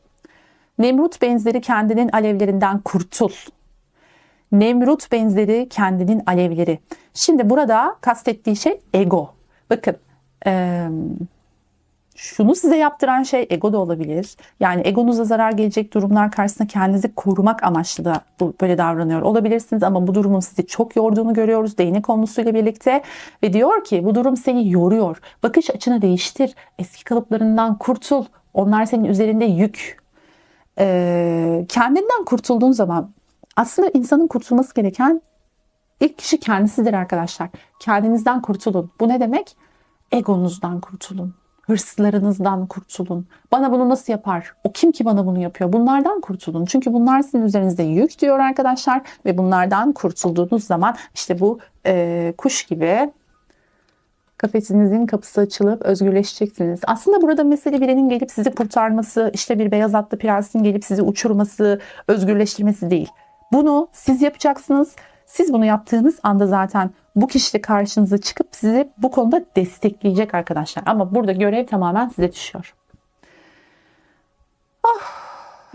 Nemrut benzeri kendinin alevlerinden kurtul. Nemrut benzeri kendinin alevleri. Şimdi burada kastettiği şey ego. Bakın şunu size yaptıran şey ego da olabilir. Yani egonuza zarar gelecek durumlar karşısında kendinizi korumak amaçlı da böyle davranıyor olabilirsiniz. Ama bu durumun sizi çok yorduğunu görüyoruz değnek onlusuyla birlikte. Ve diyor ki bu durum seni yoruyor. Bakış açını değiştir. Eski kalıplarından kurtul. Onlar senin üzerinde yük. Kendinden kurtulduğun zaman aslında insanın kurtulması gereken ilk kişi kendisidir arkadaşlar. Kendinizden kurtulun. Bu ne demek? Egonuzdan kurtulun. Hırslarınızdan kurtulun. Bana bunu nasıl yapar? O kim ki bana bunu yapıyor? Bunlardan kurtulun. Çünkü bunlar sizin üzerinizde yük diyor arkadaşlar. Ve bunlardan kurtulduğunuz zaman işte bu kuş gibi kafesinizin kapısı açılıp özgürleşeceksiniz. Aslında burada mesele birinin gelip sizi kurtarması, işte bir beyaz atlı prensin gelip sizi uçurması, özgürleştirmesi değil. Bunu siz yapacaksınız. Siz bunu yaptığınız anda zaten bu kişi de karşınıza çıkıp sizi bu konuda destekleyecek arkadaşlar. Ama burada görev tamamen size düşüyor.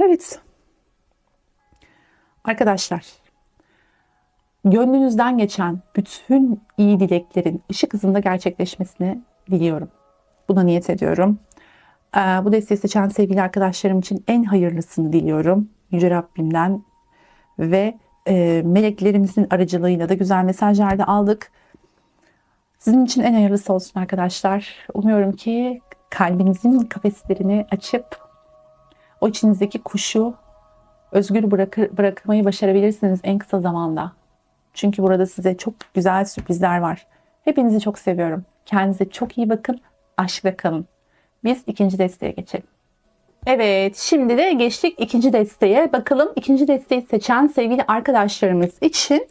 Evet. Arkadaşlar, gönlünüzden geçen bütün iyi dileklerin ışık hızında gerçekleşmesini diliyorum. Buna niyet ediyorum. Bu desteği seçen sevgili arkadaşlarım için en hayırlısını diliyorum. Yüce Rabbimden ve meleklerimizin aracılığıyla da güzel mesajlar da aldık. Sizin için en hayırlısı olsun arkadaşlar. Umuyorum ki kalbinizin kafeslerini açıp o içinizdeki kuşu özgür bırakmayı başarabilirsiniz en kısa zamanda. Çünkü burada size çok güzel sürprizler var. Hepinizi çok seviyorum. Kendinize çok iyi bakın. Aşkla kalın. Biz ikinci desteğe geçelim. Evet, şimdi de geçtik ikinci desteğe. Bakalım ikinci desteği seçen sevgili arkadaşlarımız için,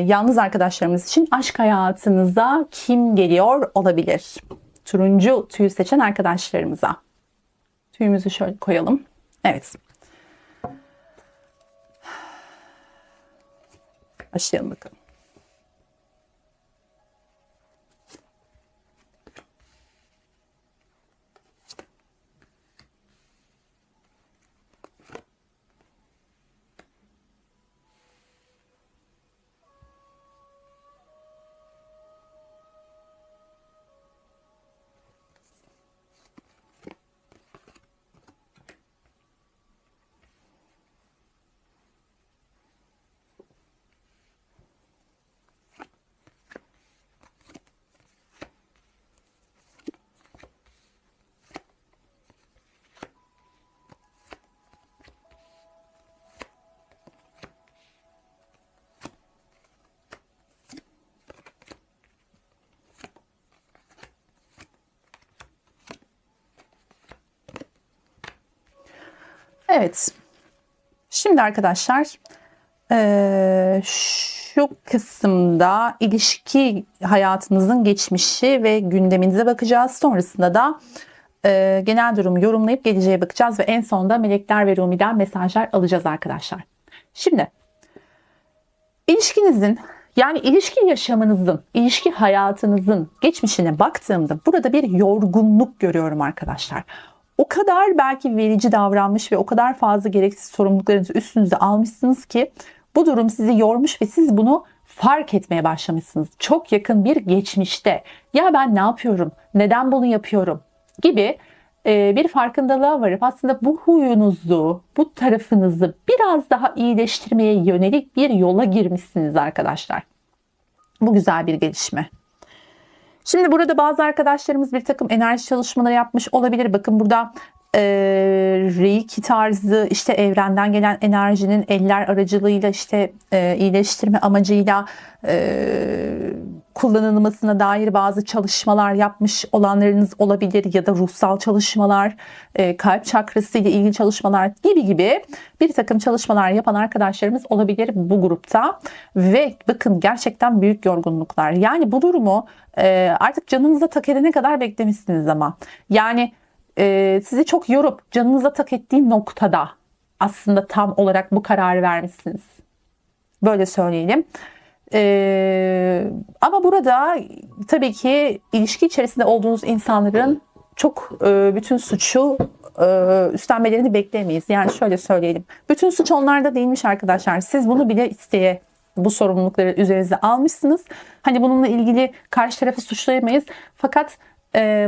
yalnız arkadaşlarımız için aşk hayatınıza kim geliyor olabilir? Turuncu tüyü seçen arkadaşlarımıza. Tüyümüzü şöyle koyalım. Evet. Başlayalım bakalım. Evet. Şimdi arkadaşlar şu kısımda ilişki hayatınızın geçmişi ve gündeminize bakacağız. Sonrasında da genel durumu yorumlayıp geleceğe bakacağız ve en sonunda melekler ve Rumi'den mesajlar alacağız arkadaşlar. Şimdi ilişkinizin yani ilişki yaşamınızın, ilişki hayatınızın geçmişine baktığımda burada bir yorgunluk görüyorum arkadaşlar. O kadar belki verici davranmış ve o kadar fazla gereksiz sorumluluklarınızı üstünüze almışsınız ki bu durum sizi yormuş ve siz bunu fark etmeye başlamışsınız. Çok yakın bir geçmişte ya ben ne yapıyorum, neden bunu yapıyorum gibi bir farkındalığa varıp aslında bu huyunuzu, bu tarafınızı biraz daha iyileştirmeye yönelik bir yola girmişsiniz arkadaşlar. Bu güzel bir gelişme. Şimdi burada bazı arkadaşlarımız bir takım enerji çalışmaları yapmış olabilir. Bakın burada Reiki tarzı, işte evrenden gelen enerjinin eller aracılığıyla işte iyileştirme amacıyla kullanılmasına dair bazı çalışmalar yapmış olanlarınız olabilir ya da ruhsal çalışmalar, kalp çakrası ile ilgili çalışmalar gibi bir takım çalışmalar yapan arkadaşlarımız olabilir bu grupta. Ve bakın, gerçekten büyük yorgunluklar. Yani bu durumu artık canınıza tak edene kadar beklemişsiniz ama. Yani sizi çok yorup canınıza tak ettiği noktada aslında tam olarak bu kararı vermişsiniz. Böyle söyleyelim. Ama burada tabii ki ilişki içerisinde olduğunuz insanların çok bütün suçu üstlenmelerini beklemeyiz. Yani şöyle söyleyelim. Bütün suç onlarda değilmiş arkadaşlar. Siz bunu bile isteye bu sorumlulukları üzerinize almışsınız. Hani bununla ilgili karşı tarafı suçlayamayız. Fakat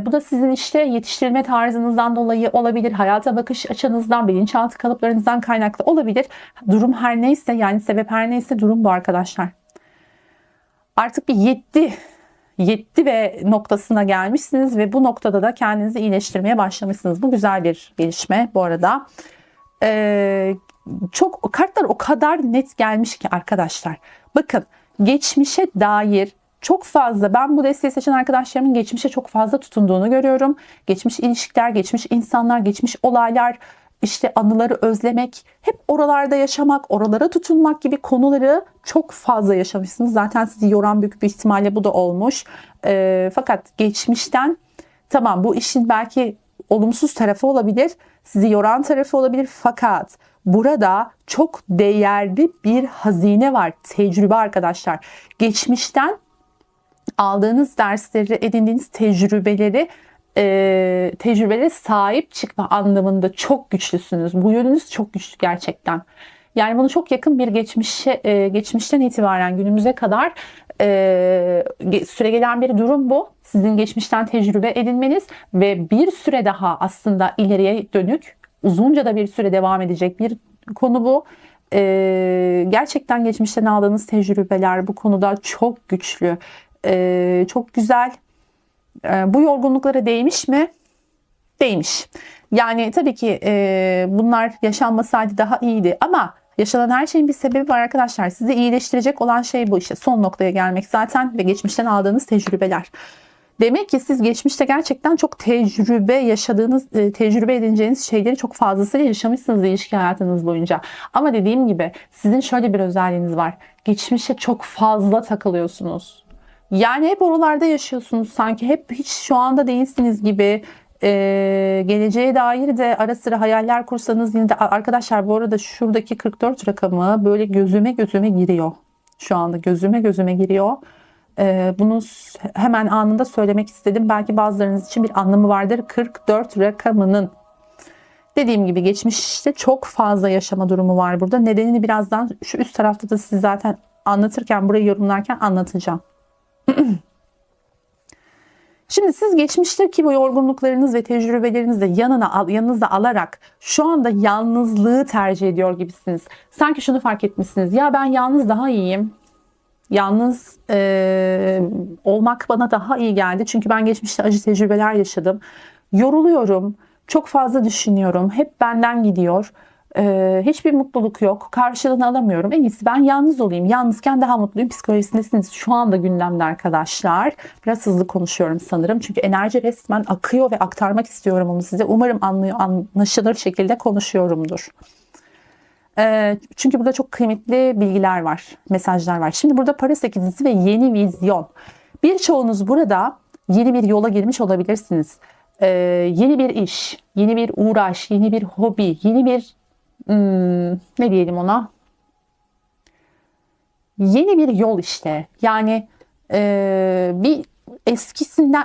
bu da sizin işte yetiştirilme tarzınızdan dolayı olabilir. Hayata bakış açınızdan, bilinçaltı kalıplarınızdan kaynaklı olabilir. Durum her neyse, yani sebep her neyse, durum bu arkadaşlar. Artık bir yetti ve noktasına gelmişsiniz ve bu noktada da kendinizi iyileştirmeye başlamışsınız. Bu güzel bir gelişme bu arada. Çok kartlar o kadar net gelmiş ki arkadaşlar. Bakın, geçmişe dair çok fazla, ben bu desteği seçen arkadaşlarımın geçmişe çok fazla tutunduğunu görüyorum. Geçmiş ilişkiler, geçmiş insanlar, geçmiş olaylar, işte anıları özlemek, hep oralarda yaşamak, oralara tutunmak gibi konuları çok fazla yaşamışsınız. Zaten sizi yoran büyük bir ihtimalle bu da olmuş. Fakat geçmişten, tamam, bu işin belki olumsuz tarafı olabilir, sizi yoran tarafı olabilir, fakat burada çok değerli bir hazine var, tecrübe arkadaşlar. Geçmişten aldığınız dersleri, edindiğiniz tecrübelere sahip çıkma anlamında çok güçlüsünüz. Bu yönünüz çok güçlü gerçekten. Yani bunu çok yakın bir geçmişten itibaren günümüze kadar süregelen bir durum bu. Sizin geçmişten tecrübe edinmeniz ve bir süre daha aslında ileriye dönük, uzunca da bir süre devam edecek bir konu bu. Gerçekten geçmişten aldığınız tecrübeler bu konuda çok güçlü, çok güzel. Bu yorgunluklara değmiş mi? Değmiş. Yani tabii ki bunlar yaşanmasaydı daha iyiydi ama yaşanan her şeyin bir sebebi var arkadaşlar. Sizi iyileştirecek olan şey bu işte. Son noktaya gelmek zaten ve geçmişten aldığınız tecrübeler. Demek ki siz geçmişte gerçekten çok tecrübe edineceğiniz şeyleri çok fazlasıyla yaşamışsınız ilişki hayatınız boyunca. Ama dediğim gibi sizin şöyle bir özelliğiniz var. Geçmişe çok fazla takılıyorsunuz. Yani hep oralarda yaşıyorsunuz sanki. Hep hiç şu anda değilsiniz gibi. Geleceğe dair de ara sıra hayaller kursanız yine de arkadaşlar, bu arada şuradaki 44 rakamı böyle gözüme giriyor. Şu anda gözüme giriyor. Bunu hemen anında söylemek istedim. Belki bazılarınız için bir anlamı vardır. 44 rakamının. Dediğim gibi geçmişte çok fazla yaşama durumu var burada. Nedenini birazdan şu üst tarafta da size zaten anlatırken, burayı yorumlarken anlatacağım. Şimdi siz geçmişteki bu yorgunluklarınız ve tecrübelerinizi de yanınızda alarak şu anda yalnızlığı tercih ediyor gibisiniz. Sanki şunu fark etmişsiniz. Ya ben yalnız daha iyiyim. Yalnız olmak bana daha iyi geldi. Çünkü ben geçmişte acı tecrübeler yaşadım. Yoruluyorum. Çok fazla düşünüyorum. Hep benden gidiyor. Hiçbir mutluluk yok. Karşılığını alamıyorum. En iyisi ben yalnız olayım. Yalnızken daha mutluyum psikolojisindesiniz. Şu anda gündemde arkadaşlar. Biraz hızlı konuşuyorum sanırım. Çünkü enerji resmen akıyor ve aktarmak istiyorum onu size. Umarım anlaşılır şekilde konuşuyorumdur. Çünkü burada çok kıymetli bilgiler var. Mesajlar var. Şimdi burada para sekizisi ve yeni vizyon. Birçoğunuz burada yeni bir yola girmiş olabilirsiniz. Yeni bir iş, yeni bir uğraş, yeni bir hobi, yeni bir ne diyelim ona? Yeni bir yol işte. Yani bir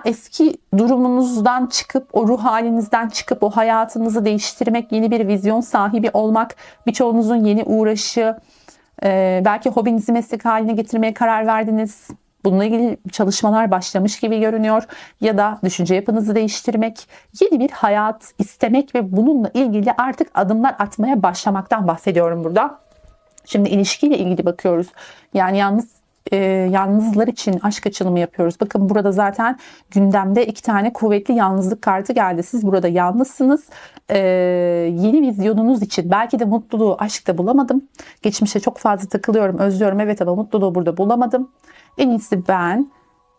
eski durumunuzdan çıkıp, o ruh halinizden çıkıp o hayatınızı değiştirmek, yeni bir vizyon sahibi olmak, birçoğunuzun yeni uğraşı, belki hobinizi meslek haline getirmeye karar verdiniz. Bununla ilgili çalışmalar başlamış gibi görünüyor. Ya da düşünce yapınızı değiştirmek, yeni bir hayat istemek ve bununla ilgili artık adımlar atmaya başlamaktan bahsediyorum burada. Şimdi ilişkiyle ilgili bakıyoruz. Yani yalnız yalnızlar için aşk açılımı yapıyoruz. Bakın burada zaten gündemde 2 tane kuvvetli yalnızlık kartı geldi. Siz burada yalnızsınız. Yeni vizyonunuz için belki de mutluluğu aşkta bulamadım. Geçmişe çok fazla takılıyorum, özlüyorum. Evet ama mutluluğu burada bulamadım. En iyisi ben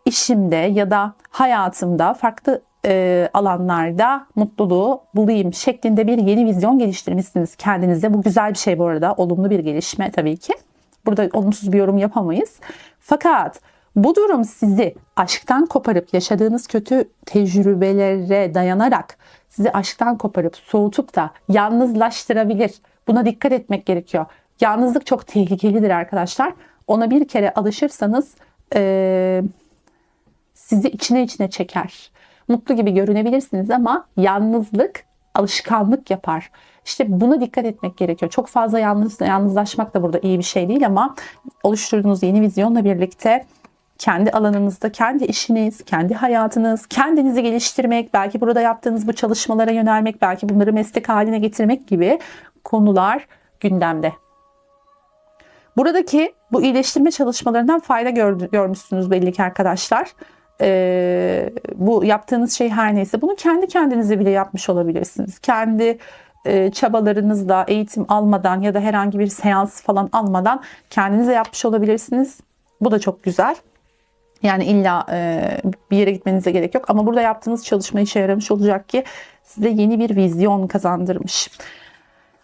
işimde ya da hayatımda farklı alanlarda mutluluğu bulayım şeklinde bir yeni vizyon geliştirmişsiniz kendinize. Bu güzel bir şey bu arada. Olumlu bir gelişme tabii ki. Burada olumsuz bir yorum yapamayız. Fakat bu durum sizi aşktan koparıp yaşadığınız kötü tecrübelere dayanarak sizi aşktan koparıp soğutup da yalnızlaştırabilir. Buna dikkat etmek gerekiyor. Yalnızlık çok tehlikelidir arkadaşlar. Ona bir kere alışırsanız sizi içine çeker. Mutlu gibi görünebilirsiniz ama yalnızlık alışkanlık yapar. İşte buna dikkat etmek gerekiyor. Çok fazla yalnızlaşmak da burada iyi bir şey değil ama oluşturduğunuz yeni vizyonla birlikte kendi alanınızda, kendi işiniz, kendi hayatınız, kendinizi geliştirmek, belki burada yaptığınız bu çalışmalara yönelmek, belki bunları meslek haline getirmek gibi konular gündemde. Buradaki bu iyileştirme çalışmalarından fayda görmüşsünüz belli ki arkadaşlar. Bu yaptığınız şey her neyse bunu kendi kendinize bile yapmış olabilirsiniz. Kendi çabalarınızla eğitim almadan ya da herhangi bir seans falan almadan kendinize yapmış olabilirsiniz. Bu da çok güzel. Yani illa bir yere gitmenize gerek yok. Ama burada yaptığınız çalışma işe yaramış olacak ki size yeni bir vizyon kazandırmış.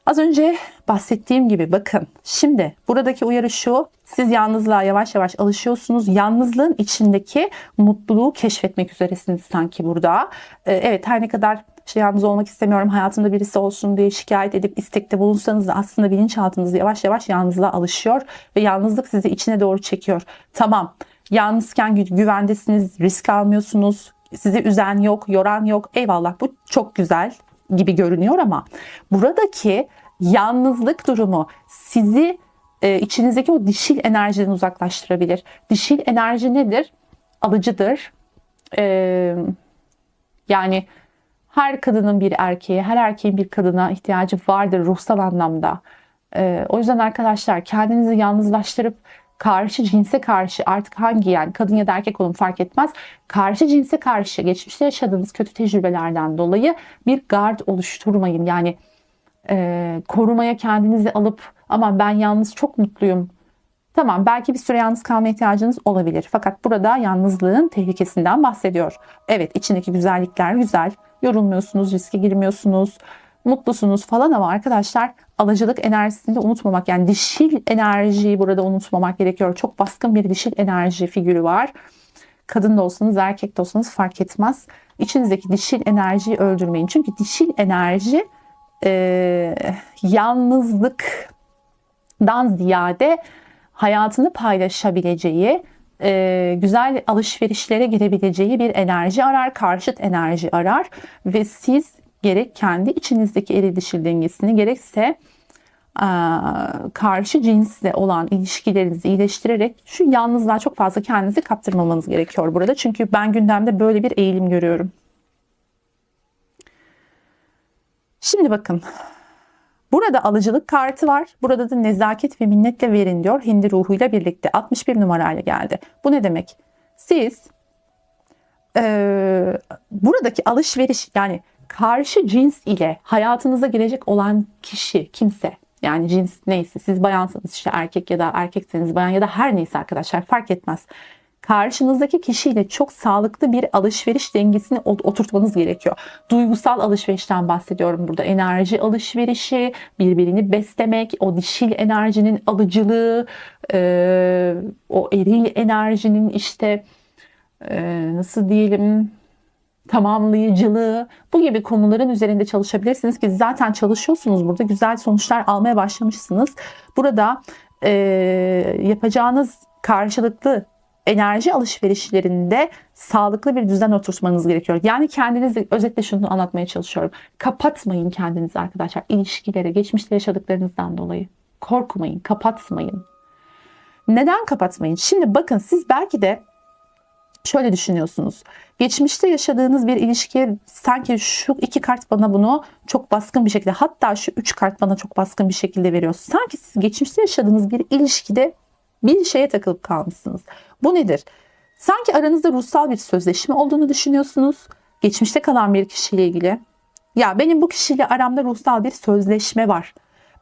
Az önce bahsettiğim gibi bakın şimdi buradaki uyarı şu: siz yalnızlığa yavaş yavaş alışıyorsunuz. Yalnızlığın içindeki mutluluğu keşfetmek üzeresiniz sanki burada. Evet, her ne kadar işte yalnız olmak istemiyorum, hayatımda birisi olsun diye şikayet edip istekte bulunsanız da aslında bilinçaltınız yavaş yavaş yalnızlığa alışıyor ve yalnızlık sizi içine doğru çekiyor. Tamam, yalnızken güvendesiniz, risk almıyorsunuz, sizi üzen yok, yoran yok. Eyvallah, bu çok güzel gibi görünüyor ama buradaki yalnızlık durumu sizi içinizdeki o dişil enerjiden uzaklaştırabilir. Dişil enerji nedir? Alıcıdır. Yani her kadının bir erkeğe, her erkeğin bir kadına ihtiyacı vardır ruhsal anlamda. O yüzden arkadaşlar kendinizi yalnızlaştırıp karşı cinse karşı, artık hangi, yani kadın ya da erkek olun fark etmez, karşı cinse karşı geçmişte yaşadığınız kötü tecrübelerden dolayı bir gard oluşturmayın. Yani korumaya kendinizi alıp aman ben yalnız çok mutluyum. Tamam, belki bir süre yalnız kalma ihtiyacınız olabilir. Fakat burada yalnızlığın tehlikesinden bahsediyor. Evet, içindeki güzellikler güzel. Yorulmuyorsunuz, riske girmiyorsunuz, mutlusunuz falan ama arkadaşlar alıcılık enerjisini de unutmamak, yani dişil enerjiyi burada unutmamak gerekiyor. Çok baskın bir dişil enerji figürü var. Kadın da olsanız erkek de olsanız fark etmez. İçinizdeki dişil enerjiyi öldürmeyin. Çünkü dişil enerji yalnızlıktan ziyade hayatını paylaşabileceği, güzel alışverişlere girebileceği bir enerji arar, karşıt enerji arar ve siz gerek kendi içinizdeki eril dişil dengesini gerekse karşı cinsle olan ilişkilerinizi iyileştirerek şu yalnızlığa çok fazla kendinizi kaptırmamanız gerekiyor burada. Çünkü ben gündemde böyle bir eğilim görüyorum. Şimdi bakın. Burada alıcılık kartı var. Burada da nezaket ve minnetle verin diyor. Hindi ruhuyla birlikte 61 numarayla geldi. Bu ne demek? Siz buradaki alışveriş, yani karşı cins ile hayatınıza girecek olan kişi kimse, yani cins neyse, siz bayansanız işte erkek ya da erkekseniz bayan ya da her neyse arkadaşlar fark etmez. Karşınızdaki kişiyle çok sağlıklı bir alışveriş dengesini oturtmanız gerekiyor. Duygusal alışverişten bahsediyorum burada. Enerji alışverişi, birbirini beslemek, o dişil enerjinin alıcılığı, o eril enerjinin işte nasıl diyelim tamamlayıcılığı, bu gibi konuların üzerinde çalışabilirsiniz ki zaten çalışıyorsunuz burada. Güzel sonuçlar almaya başlamışsınız. Burada yapacağınız karşılıklı enerji alışverişlerinde sağlıklı bir düzen oturtmanız gerekiyor. Yani kendinizi, özetle şunu anlatmaya çalışıyorum. Kapatmayın kendinizi arkadaşlar ilişkilere, geçmişte yaşadıklarınızdan dolayı. Korkmayın, kapatmayın. Neden kapatmayın? Şimdi bakın, siz belki de şöyle düşünüyorsunuz. Geçmişte yaşadığınız bir ilişkiye sanki şu 2 kart bana bunu çok baskın bir şekilde, hatta şu 3 kart bana çok baskın bir şekilde veriyor. Sanki siz geçmişte yaşadığınız bir ilişkide Bir şeye takılıp kalmışsınız. Bu nedir? Sanki aranızda ruhsal bir sözleşme olduğunu düşünüyorsunuz. Geçmişte kalan bir kişiyle ilgili. Ya benim bu kişiyle aramda ruhsal bir sözleşme var.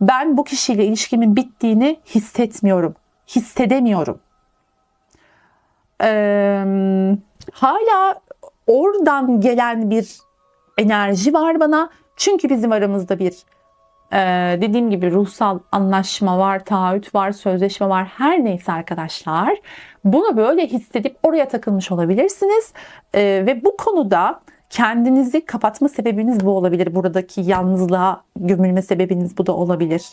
Ben bu kişiyle ilişkimin bittiğini hissetmiyorum. Hissedemiyorum. Hala oradan gelen bir enerji var bana. Çünkü bizim aramızda bir dediğim gibi ruhsal anlaşma var, taahhüt var, sözleşme var. Her neyse arkadaşlar. Bunu böyle hissedip oraya takılmış olabilirsiniz. Ve bu konuda kendinizi kapatma sebebiniz bu olabilir. Buradaki yalnızlığa gömülme sebebiniz bu da olabilir.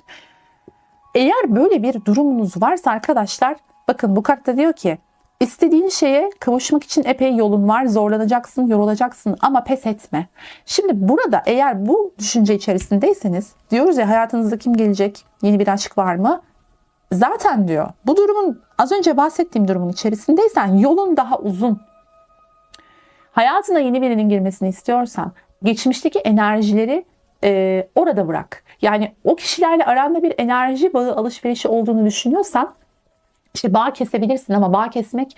Eğer böyle bir durumunuz varsa arkadaşlar, bakın bu kartta diyor ki istediğin şeye kavuşmak için epey yolun var. Zorlanacaksın, yorulacaksın ama pes etme. Şimdi burada eğer bu düşünce içerisindeyseniz, diyoruz ya hayatınızda kim gelecek? Yeni bir aşk var mı? Zaten diyor bu durumun, az önce bahsettiğim durumun içerisindeysen yolun daha uzun. Hayatına yeni birinin girmesini istiyorsan geçmişteki enerjileri orada bırak. Yani o kişilerle aranda bir enerji bağı alışverişi olduğunu düşünüyorsan işte bağ kesebilirsin ama bağ kesmek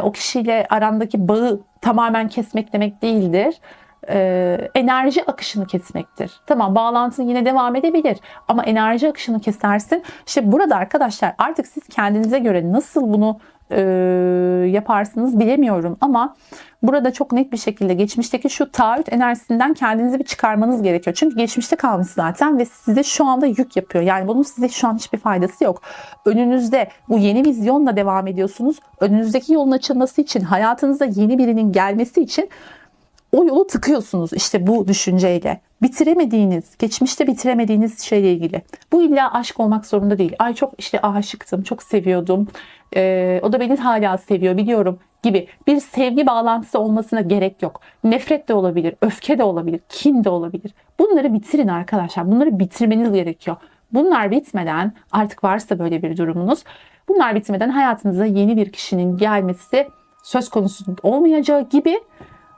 o kişiyle arandaki bağı tamamen kesmek demek değildir. Enerji akışını kesmektir. Tamam, bağlantın yine devam edebilir ama enerji akışını kesersin. İşte burada arkadaşlar artık siz kendinize göre nasıl bunu yaparsınız bilemiyorum ama burada çok net bir şekilde geçmişteki şu taahhüt enerjisinden kendinizi bir çıkarmanız gerekiyor. Çünkü geçmişte kalmış zaten ve size şu anda yük yapıyor. Yani bunun size şu an hiçbir faydası yok. Önünüzde bu yeni vizyonla devam ediyorsunuz. Önünüzdeki yolun açılması için, hayatınıza yeni birinin gelmesi için o yolu tıkıyorsunuz işte bu düşünceyle. Bitiremediğiniz, geçmişte bitiremediğiniz şeyle ilgili. Bu illa aşk olmak zorunda değil. Ay çok işte aşıktım, çok seviyordum. O da beni hala seviyor biliyorum gibi bir sevgi bağlantısı olmasına gerek yok. Nefret de olabilir, öfke de olabilir, kin de olabilir. Bunları bitirin arkadaşlar. Bunları bitirmeniz gerekiyor. Bunlar bitmeden, artık varsa böyle bir durumunuz, bunlar bitmeden hayatınıza yeni bir kişinin gelmesi söz konusu olmayacağı gibi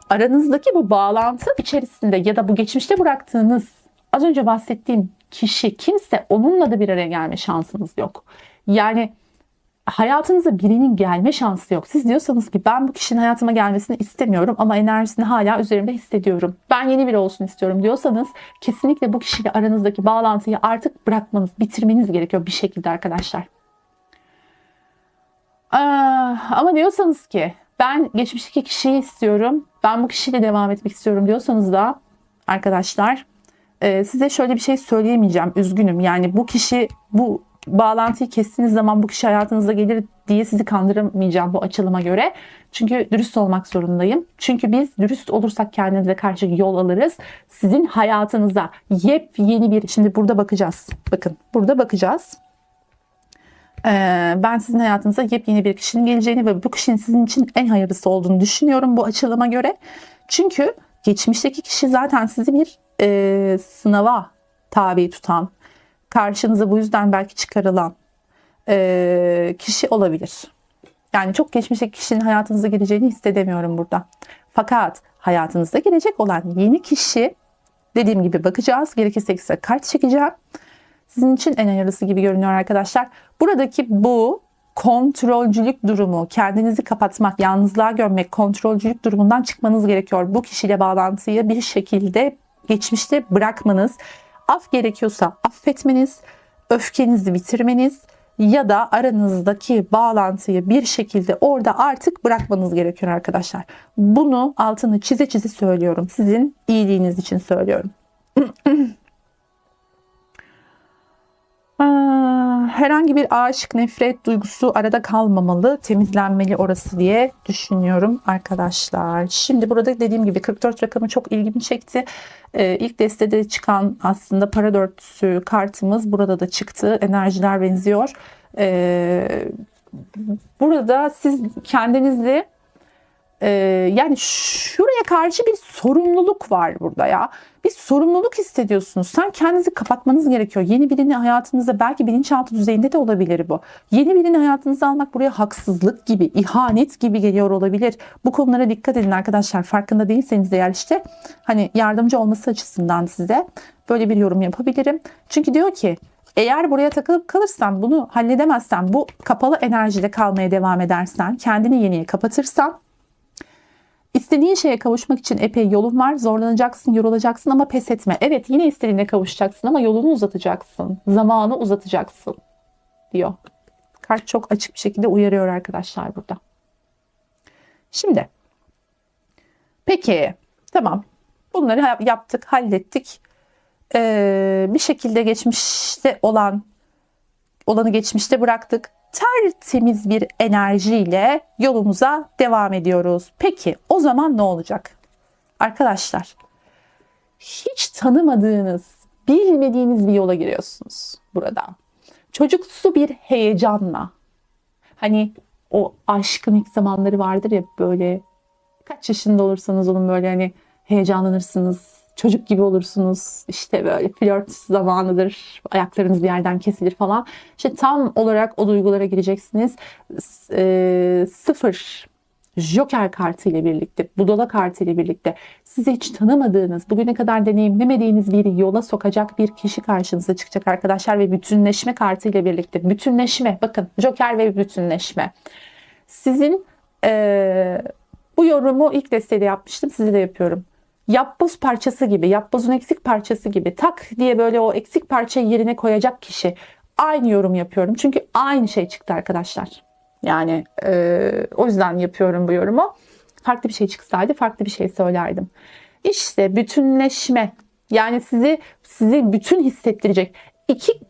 aranızdaki bu bağlantı içerisinde ya da bu geçmişte bıraktığınız az önce bahsettiğim kişi kimse, onunla da bir araya gelme şansınız yok. Yani hayatınıza birinin gelme şansı yok. Siz diyorsanız ki ben bu kişinin hayatıma gelmesini istemiyorum ama enerjisini hala üzerimde hissediyorum. Ben yeni biri olsun istiyorum diyorsanız kesinlikle bu kişiyle aranızdaki bağlantıyı artık bırakmanız, bitirmeniz gerekiyor bir şekilde arkadaşlar. Ama diyorsanız ki ben geçmişteki kişiyi istiyorum, ben bu kişiyle devam etmek istiyorum diyorsanız da arkadaşlar size şöyle bir şey söyleyemeyeceğim. Üzgünüm. Yani bu kişi, bu bağlantıyı kestiğiniz zaman bu kişi hayatınıza gelir diye sizi kandıramayacağım bu açılıma göre. Çünkü dürüst olmak zorundayım. Çünkü biz dürüst olursak kendimize karşı yol alırız. Sizin hayatınıza yepyeni bir, şimdi burada bakacağız. Bakın burada bakacağız. Ben sizin hayatınıza yepyeni bir kişinin geleceğini ve bu kişinin sizin için en hayırlısı olduğunu düşünüyorum bu açılıma göre. Çünkü geçmişteki kişi zaten sizi bir sınava tabi tutan, karşınıza bu yüzden belki çıkarılan kişi olabilir. Yani çok geçmişteki kişinin hayatınıza geleceğini hissedemiyorum burada. Fakat hayatınızda gelecek olan yeni kişi, dediğim gibi bakacağız. Gerekirse size kart çekeceğim. Sizin için en hayırlısı gibi görünüyor arkadaşlar. Buradaki bu kontrolcülük durumu, kendinizi kapatmak, yalnızlığa gömmek, kontrolcülük durumundan çıkmanız gerekiyor. Bu kişiyle bağlantıyı bir şekilde geçmişte bırakmanız, af gerekiyorsa affetmeniz, öfkenizi bitirmeniz ya da aranızdaki bağlantıyı bir şekilde orada artık bırakmanız gerekiyor arkadaşlar. Bunu altını çize çize söylüyorum. Sizin iyiliğiniz için söylüyorum. Herhangi bir aşk, nefret duygusu arada kalmamalı, temizlenmeli orası diye düşünüyorum arkadaşlar. Şimdi burada dediğim gibi 44 rakamı çok ilgimi çekti. İlk destede çıkan aslında para dörtlüsü kartımız burada da çıktı. Enerjiler benziyor. Burada siz kendinizi yani şuraya karşı bir sorumluluk var burada ya. Bir sorumluluk hissediyorsunuz. Sen kendinizi kapatmanız gerekiyor. Yeni birini hayatınıza, belki bilinçaltı düzeyinde de olabilir bu. Yeni birini hayatınıza almak buraya haksızlık gibi, ihanet gibi geliyor olabilir. Bu konulara dikkat edin arkadaşlar. Farkında değilseniz eğer işte hani yardımcı olması açısından size böyle bir yorum yapabilirim. Çünkü diyor ki Eğer buraya takılıp kalırsan, bunu halledemezsen, bu kapalı enerjide kalmaya devam edersen, kendini yeniye kapatırsan, istediğin şeye kavuşmak için epey yolun var. Zorlanacaksın, yorulacaksın ama pes etme. Evet, yine istediğine kavuşacaksın ama yolunu uzatacaksın. Zamanı uzatacaksın diyor. Kart çok açık bir şekilde uyarıyor arkadaşlar burada. Şimdi peki tamam, bunları yaptık, hallettik. Bir şekilde geçmişte olanı geçmişte bıraktık. Tertemiz bir enerjiyle yolumuza devam ediyoruz. Peki o zaman ne olacak? Arkadaşlar, hiç tanımadığınız, bilmediğiniz bir yola giriyorsunuz burada. Çocuksu bir heyecanla. Hani o aşkın ilk zamanları vardır ya, böyle kaç yaşında olursanız olun böyle hani heyecanlanırsınız. Çocuk gibi olursunuz. İşte böyle flört zamanıdır. Ayaklarınız bir yerden kesilir falan. İşte tam olarak o duygulara gireceksiniz. Sıfır Joker kartı ile birlikte, Budala kartı ile birlikte sizi hiç tanımadığınız, bugüne kadar deneyimlemediğiniz bir yola sokacak bir kişi karşınıza çıkacak arkadaşlar ve bütünleşme kartı ile birlikte. Bütünleşme, bakın Joker ve bütünleşme. Sizin bu yorumu ilk desteğiyle yapmıştım, size de yapıyorum. Yapboz parçası gibi, yapbozun eksik parçası gibi tak diye böyle o eksik parçayı yerine koyacak kişi. Aynı yorum yapıyorum. Çünkü aynı şey çıktı arkadaşlar. Yani o yüzden yapıyorum bu yorumu. Farklı bir şey çıksaydı farklı bir şey söylerdim. İşte bütünleşme. Yani sizi bütün hissettirecek.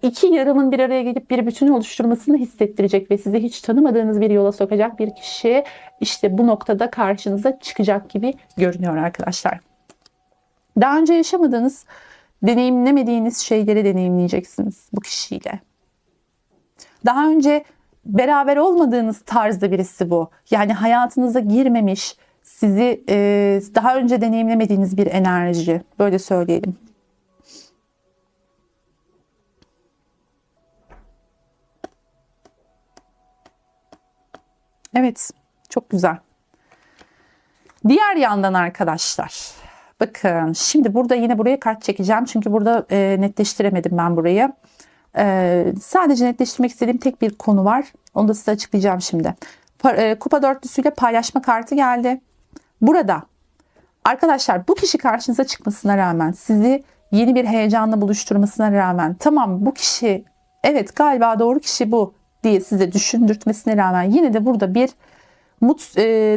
İki yarımın bir araya gelip bir bütün oluşturmasını hissettirecek ve sizi hiç tanımadığınız bir yola sokacak bir kişi işte bu noktada karşınıza çıkacak gibi görünüyor arkadaşlar. Daha önce yaşamadığınız, deneyimlemediğiniz şeyleri deneyimleyeceksiniz bu kişiyle. Daha önce beraber olmadığınız tarzda birisi bu. Yani hayatınıza girmemiş, sizi daha önce deneyimlemediğiniz bir enerji. Böyle söyleyelim. Evet, çok güzel. Diğer yandan arkadaşlar, bakın şimdi burada yine buraya kart çekeceğim. Çünkü burada netleştiremedim ben burayı. Sadece netleştirmek istediğim tek bir konu var. Onu da size açıklayacağım şimdi. Kupa dörtlüsüyle paylaşma kartı geldi. Burada arkadaşlar bu kişi karşınıza çıkmasına rağmen, sizi yeni bir heyecanla buluşturmasına rağmen, tamam bu kişi evet galiba doğru kişi bu diye size düşündürtmesine rağmen yine de burada bir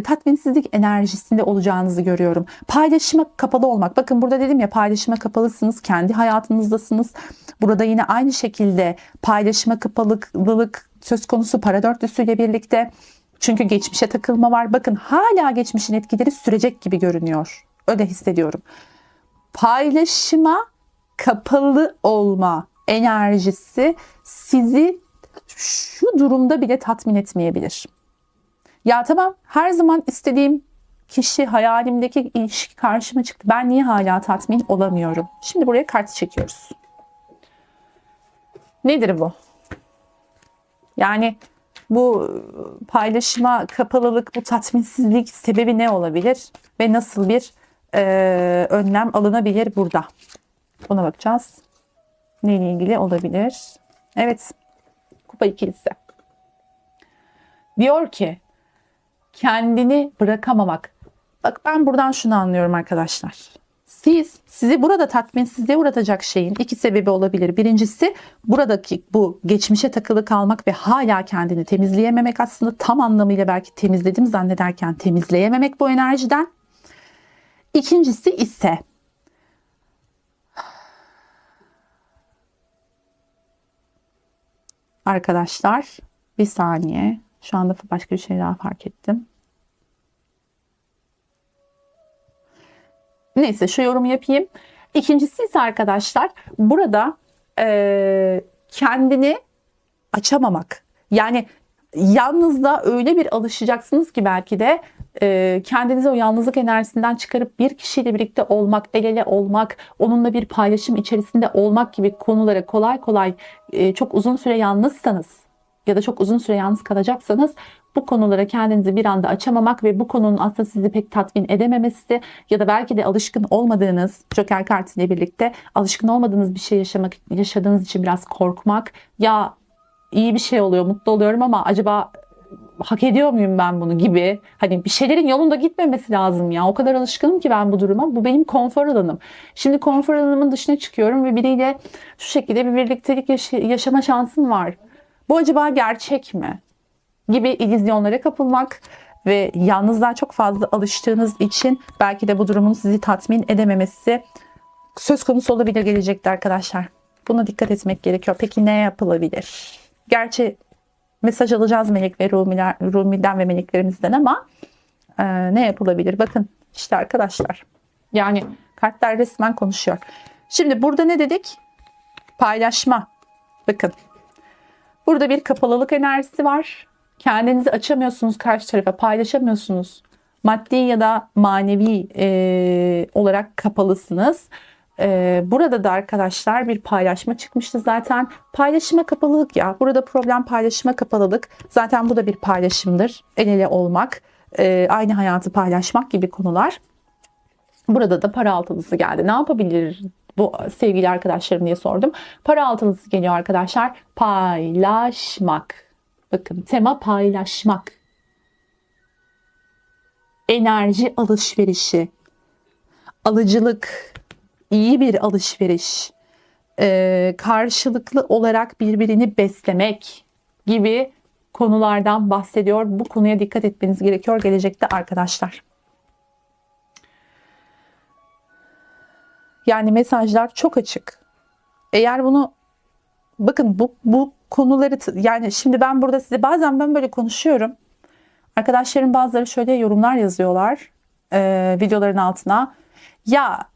tatminsizlik enerjisinde olacağınızı görüyorum. Paylaşıma kapalı olmak. Bakın burada dedim ya, paylaşıma kapalısınız. Kendi hayatınızdasınız. Burada yine aynı şekilde paylaşıma kapalılık söz konusu para dörtlüsüyle birlikte. Çünkü geçmişe takılma var. Bakın hala geçmişin etkileri sürecek gibi görünüyor. Öyle hissediyorum. Paylaşıma kapalı olma enerjisi sizi şu durumda bile tatmin etmeyebilir. Ya tamam, her zaman istediğim kişi, hayalimdeki ilişki karşıma çıktı. Ben niye hala tatmin olamıyorum? Şimdi buraya kart çekiyoruz. Nedir bu? Yani bu paylaşıma kapalılık, bu tatminsizlik sebebi ne olabilir? Ve nasıl bir önlem alınabilir burada? Ona bakacağız. Neyle ilgili olabilir? Evet, kupa ikilisi. Diyor ki, kendini bırakamamak. Bak ben buradan şunu anlıyorum arkadaşlar. Sizi burada tatminsizliğe uğratacak şeyin iki sebebi olabilir. Birincisi buradaki bu geçmişe takılı kalmak ve hala kendini temizleyememek, aslında tam anlamıyla belki temizledim zannederken temizleyememek bu enerjiden. İkincisi ise arkadaşlar bir saniye. Şu anda başka bir şey daha fark ettim. Neyse şu yorumu yapayım. İkincisi ise arkadaşlar burada kendini açamamak. Yani yalnızlığa öyle bir alışacaksınız ki belki de kendinizi o yalnızlık enerjisinden çıkarıp bir kişiyle birlikte olmak, el ele olmak, onunla bir paylaşım içerisinde olmak gibi konulara kolay kolay çok uzun süre yalnızsanız ya da çok uzun süre yalnız kalacaksanız bu konulara kendinizi bir anda açamamak ve bu konunun aslında sizi pek tatmin edememesi ya da belki de alışkın olmadığınız, Joker kartı ile birlikte alışkın olmadığınız bir şey yaşadığınız için biraz korkmak, ya iyi bir şey oluyor, mutlu oluyorum ama acaba hak ediyor muyum ben bunu gibi. Hani bir şeylerin yolunda gitmemesi lazım ya. O kadar alışkınım ki ben bu duruma. Bu benim konfor alanım. Şimdi konfor alanımın dışına çıkıyorum ve biriyle şu şekilde bir birliktelik yaşama şansım var. Bu acaba gerçek mi? Gibi illüzyonlara kapılmak ve yalnızlığa çok fazla alıştığınız için belki de bu durumun sizi tatmin edememesi söz konusu olabilir gelecekte arkadaşlar. Buna dikkat etmek gerekiyor. Peki ne yapılabilir? Gerçi mesaj alacağız melek ve Rumi'den ve meleklerimizden ama ne yapılabilir? Bakın işte arkadaşlar. Yani kartlar resmen konuşuyor. Şimdi burada ne dedik? Paylaşma. Bakın. Burada bir kapalılık enerjisi var. Kendinizi açamıyorsunuz karşı tarafa, paylaşamıyorsunuz. Maddi ya da manevi olarak kapalısınız. Burada da arkadaşlar bir paylaşma çıkmıştı zaten. Paylaşıma kapalılık ya. Burada problem paylaşıma kapalılık. Zaten bu da bir paylaşımdır. El ele olmak, aynı hayatı paylaşmak gibi konular. Burada da para altılısı geldi. Ne yapabilir bu sevgili arkadaşlarım diye sordum. Para altılısı geliyor arkadaşlar. Paylaşmak. Bakın tema paylaşmak. Enerji alışverişi. Alıcılık. İyi bir alışveriş. Karşılıklı olarak birbirini beslemek gibi konulardan bahsediyor. Bu konuya dikkat etmeniz gerekiyor gelecekte arkadaşlar. Yani mesajlar çok açık. Eğer bunu bakın bu konuları yani şimdi ben burada size bazen ben böyle konuşuyorum. Arkadaşlarım bazıları şöyle yorumlar yazıyorlar videoların altına. Ya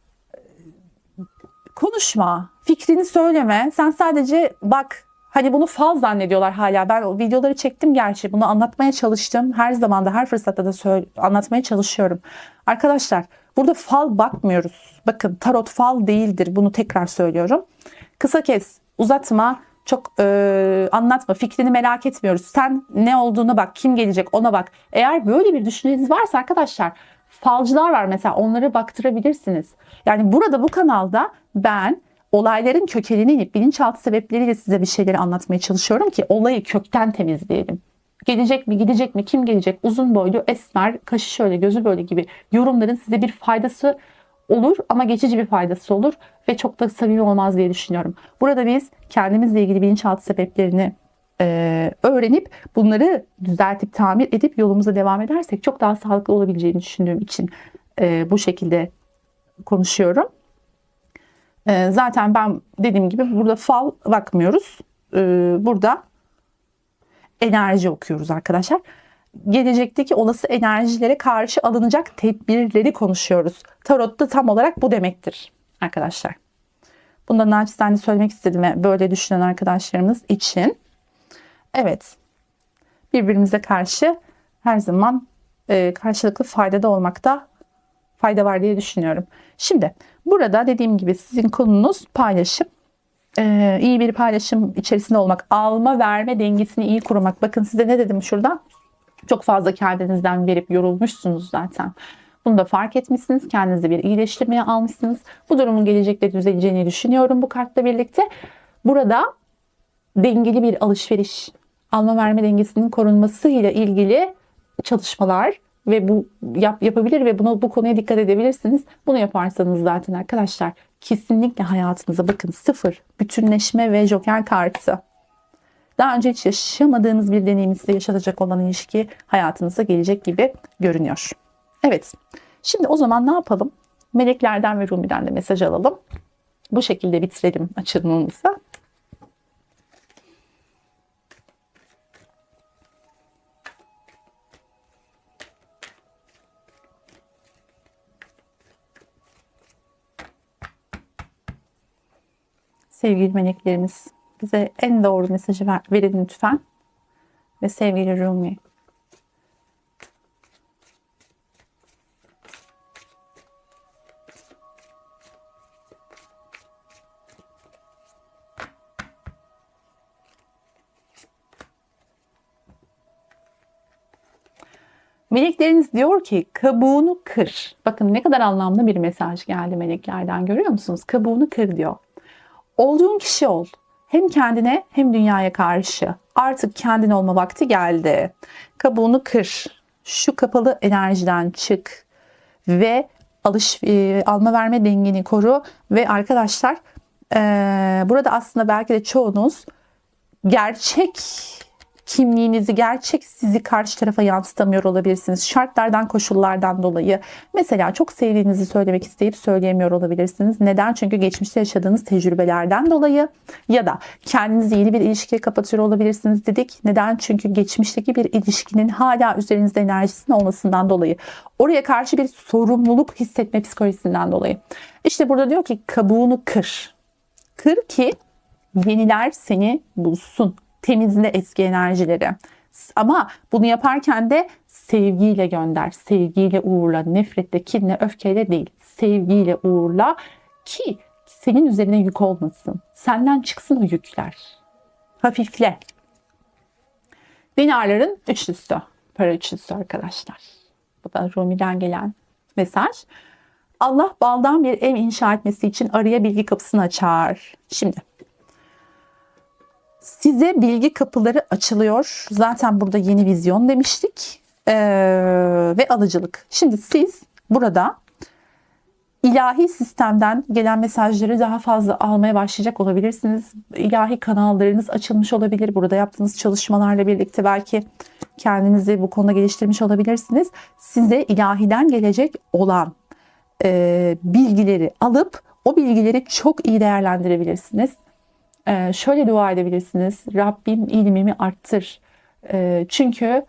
konuşma, fikrini söyleme. Sen sadece bak. Hani bunu fal zannediyorlar hala. Ben o videoları çektim gerçi. Bunu anlatmaya çalıştım. Her zaman da her fırsatta da anlatmaya çalışıyorum. Arkadaşlar burada fal bakmıyoruz. Bakın tarot fal değildir. Bunu tekrar söylüyorum. Kısa kes, uzatma, çok anlatma. Fikrini merak etmiyoruz. Sen ne olduğuna bak, kim gelecek ona bak. Eğer böyle bir düşünceniz varsa arkadaşlar falcılar var mesela, onları baktırabilirsiniz. Yani burada bu kanalda ben olayların kökenine inip bilinçaltı sebepleriyle size bir şeyleri anlatmaya çalışıyorum ki olayı kökten temizleyelim. Gelecek mi, gidecek mi, kim gelecek, uzun boylu, esmer, kaşı şöyle, gözü böyle gibi yorumların size bir faydası olur ama geçici bir faydası olur ve çok da samimi olmaz diye düşünüyorum. Burada biz kendimizle ilgili bilinçaltı sebeplerini öğrenip bunları düzeltip tamir edip yolumuza devam edersek çok daha sağlıklı olabileceğini düşündüğüm için bu şekilde konuşuyorum. Zaten ben dediğim gibi burada fal bakmıyoruz. Burada enerji okuyoruz arkadaşlar. Gelecekteki olası enerjilere karşı alınacak tedbirleri konuşuyoruz. Tarot da tam olarak bu demektir arkadaşlar. Bunu da naçizane söylemek istedim böyle düşünen arkadaşlarımız için. Evet, birbirimize karşı her zaman karşılıklı faydada olmakta fayda var diye düşünüyorum. Şimdi burada dediğim gibi sizin konunuz paylaşım. İyi bir paylaşım içerisinde olmak, alma verme dengesini iyi kurmak. Bakın size ne dedim şurada? Çok fazla kendinizden verip yorulmuşsunuz zaten. Bunu da fark etmişsiniz. Kendinizi bir iyileştirmeye almışsınız. Bu durumun gelecekte düzeleceğini düşünüyorum bu kartla birlikte. Burada dengeli bir alışveriş, alma verme dengesinin korunmasıyla ilgili çalışmalar ve bu yapabilir ve bu konuya dikkat edebilirsiniz. Bunu yaparsanız zaten arkadaşlar kesinlikle hayatınıza bakın sıfır bütünleşme ve joker kartı. Daha önce hiç yaşamadığınız bir deneyiminizde yaşatacak olan ilişki hayatınıza gelecek gibi görünüyor. Evet. Şimdi o zaman ne yapalım? Meleklerden ve Rumi'den de mesaj alalım. Bu şekilde bitirelim açılımımızı. Sevgili meleklerimiz, bize en doğru mesajı verin lütfen. Ve sevgili Rumi, Melekleriniz diyor ki kabuğunu kır. Bakın ne kadar anlamlı bir mesaj geldi meleklerden, görüyor musunuz? Kabuğunu kır diyor. Olduğun kişi ol. Hem kendine hem dünyaya karşı. Artık kendin olma vakti geldi. Kabuğunu kır. Şu kapalı enerjiden çık. Ve alma verme dengeni koru. Ve arkadaşlar burada aslında belki de çoğunuz gerçek kimliğinizi, gerçek sizi karşı tarafa yansıtamıyor olabilirsiniz. Şartlardan, koşullardan dolayı. Mesela çok sevdiğinizi söylemek isteyip söyleyemiyor olabilirsiniz. Neden? Çünkü geçmişte yaşadığınız tecrübelerden dolayı, ya da kendinizi yeni bir ilişkiye kapatıyor olabilirsiniz dedik. Neden? Çünkü geçmişteki bir ilişkinin hala üzerinizde enerjisinin olmasından dolayı. Oraya karşı bir sorumluluk hissetme psikolojisinden dolayı. İşte burada diyor ki kabuğunu kır. Kır ki yeniler seni bulsun. Temizle eski enerjileri. Ama bunu yaparken de sevgiyle gönder. Sevgiyle uğurla. Nefretle, kinle, öfkeyle değil. Sevgiyle uğurla ki senin üzerine yük olmasın. Senden çıksın o yükler. Hafifle. Dinarların üçlüsü. Para üçlüsü arkadaşlar. Bu da Rumi'den gelen mesaj. Allah baldan bir ev inşa etmesi için araya bilgi kapısını açar. Şimdi size bilgi kapıları açılıyor. Zaten burada yeni vizyon demiştik. Ve alıcılık. Şimdi siz burada ilahi sistemden gelen mesajları daha fazla almaya başlayacak olabilirsiniz. İlahi kanallarınız açılmış olabilir. Burada yaptığınız çalışmalarla birlikte belki kendinizi bu konuda geliştirmiş olabilirsiniz. Size ilahiden gelecek olan bilgileri alıp o bilgileri çok iyi değerlendirebilirsiniz. Şöyle dua edebilirsiniz. Rabbim ilmimi arttır. Çünkü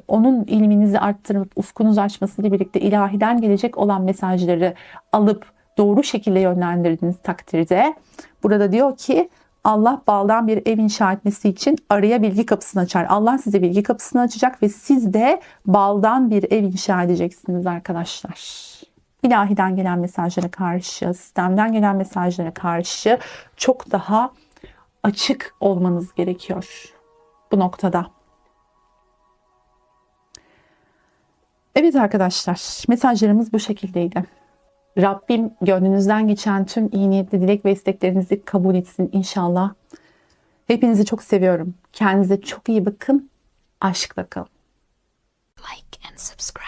onun ilminizi arttırıp ufkunuzu açmasıyla birlikte ilahiden gelecek olan mesajları alıp doğru şekilde yönlendirdiğiniz takdirde burada diyor ki Allah baldan bir ev inşa etmesi için araya bilgi kapısını açar. Allah size bilgi kapısını açacak ve siz de baldan bir ev inşa edeceksiniz arkadaşlar. İlahiden gelen mesajlara karşı, sistemden gelen mesajlara karşı çok daha açık olmanız gerekiyor bu noktada. Evet arkadaşlar, mesajlarımız bu şekildeydi. Rabbim gönlünüzden geçen tüm iyi niyetli dilek ve isteklerinizi kabul etsin inşallah. Hepinizi çok seviyorum. Kendinize çok iyi bakın. Aşkla kalın. Like and subscribe.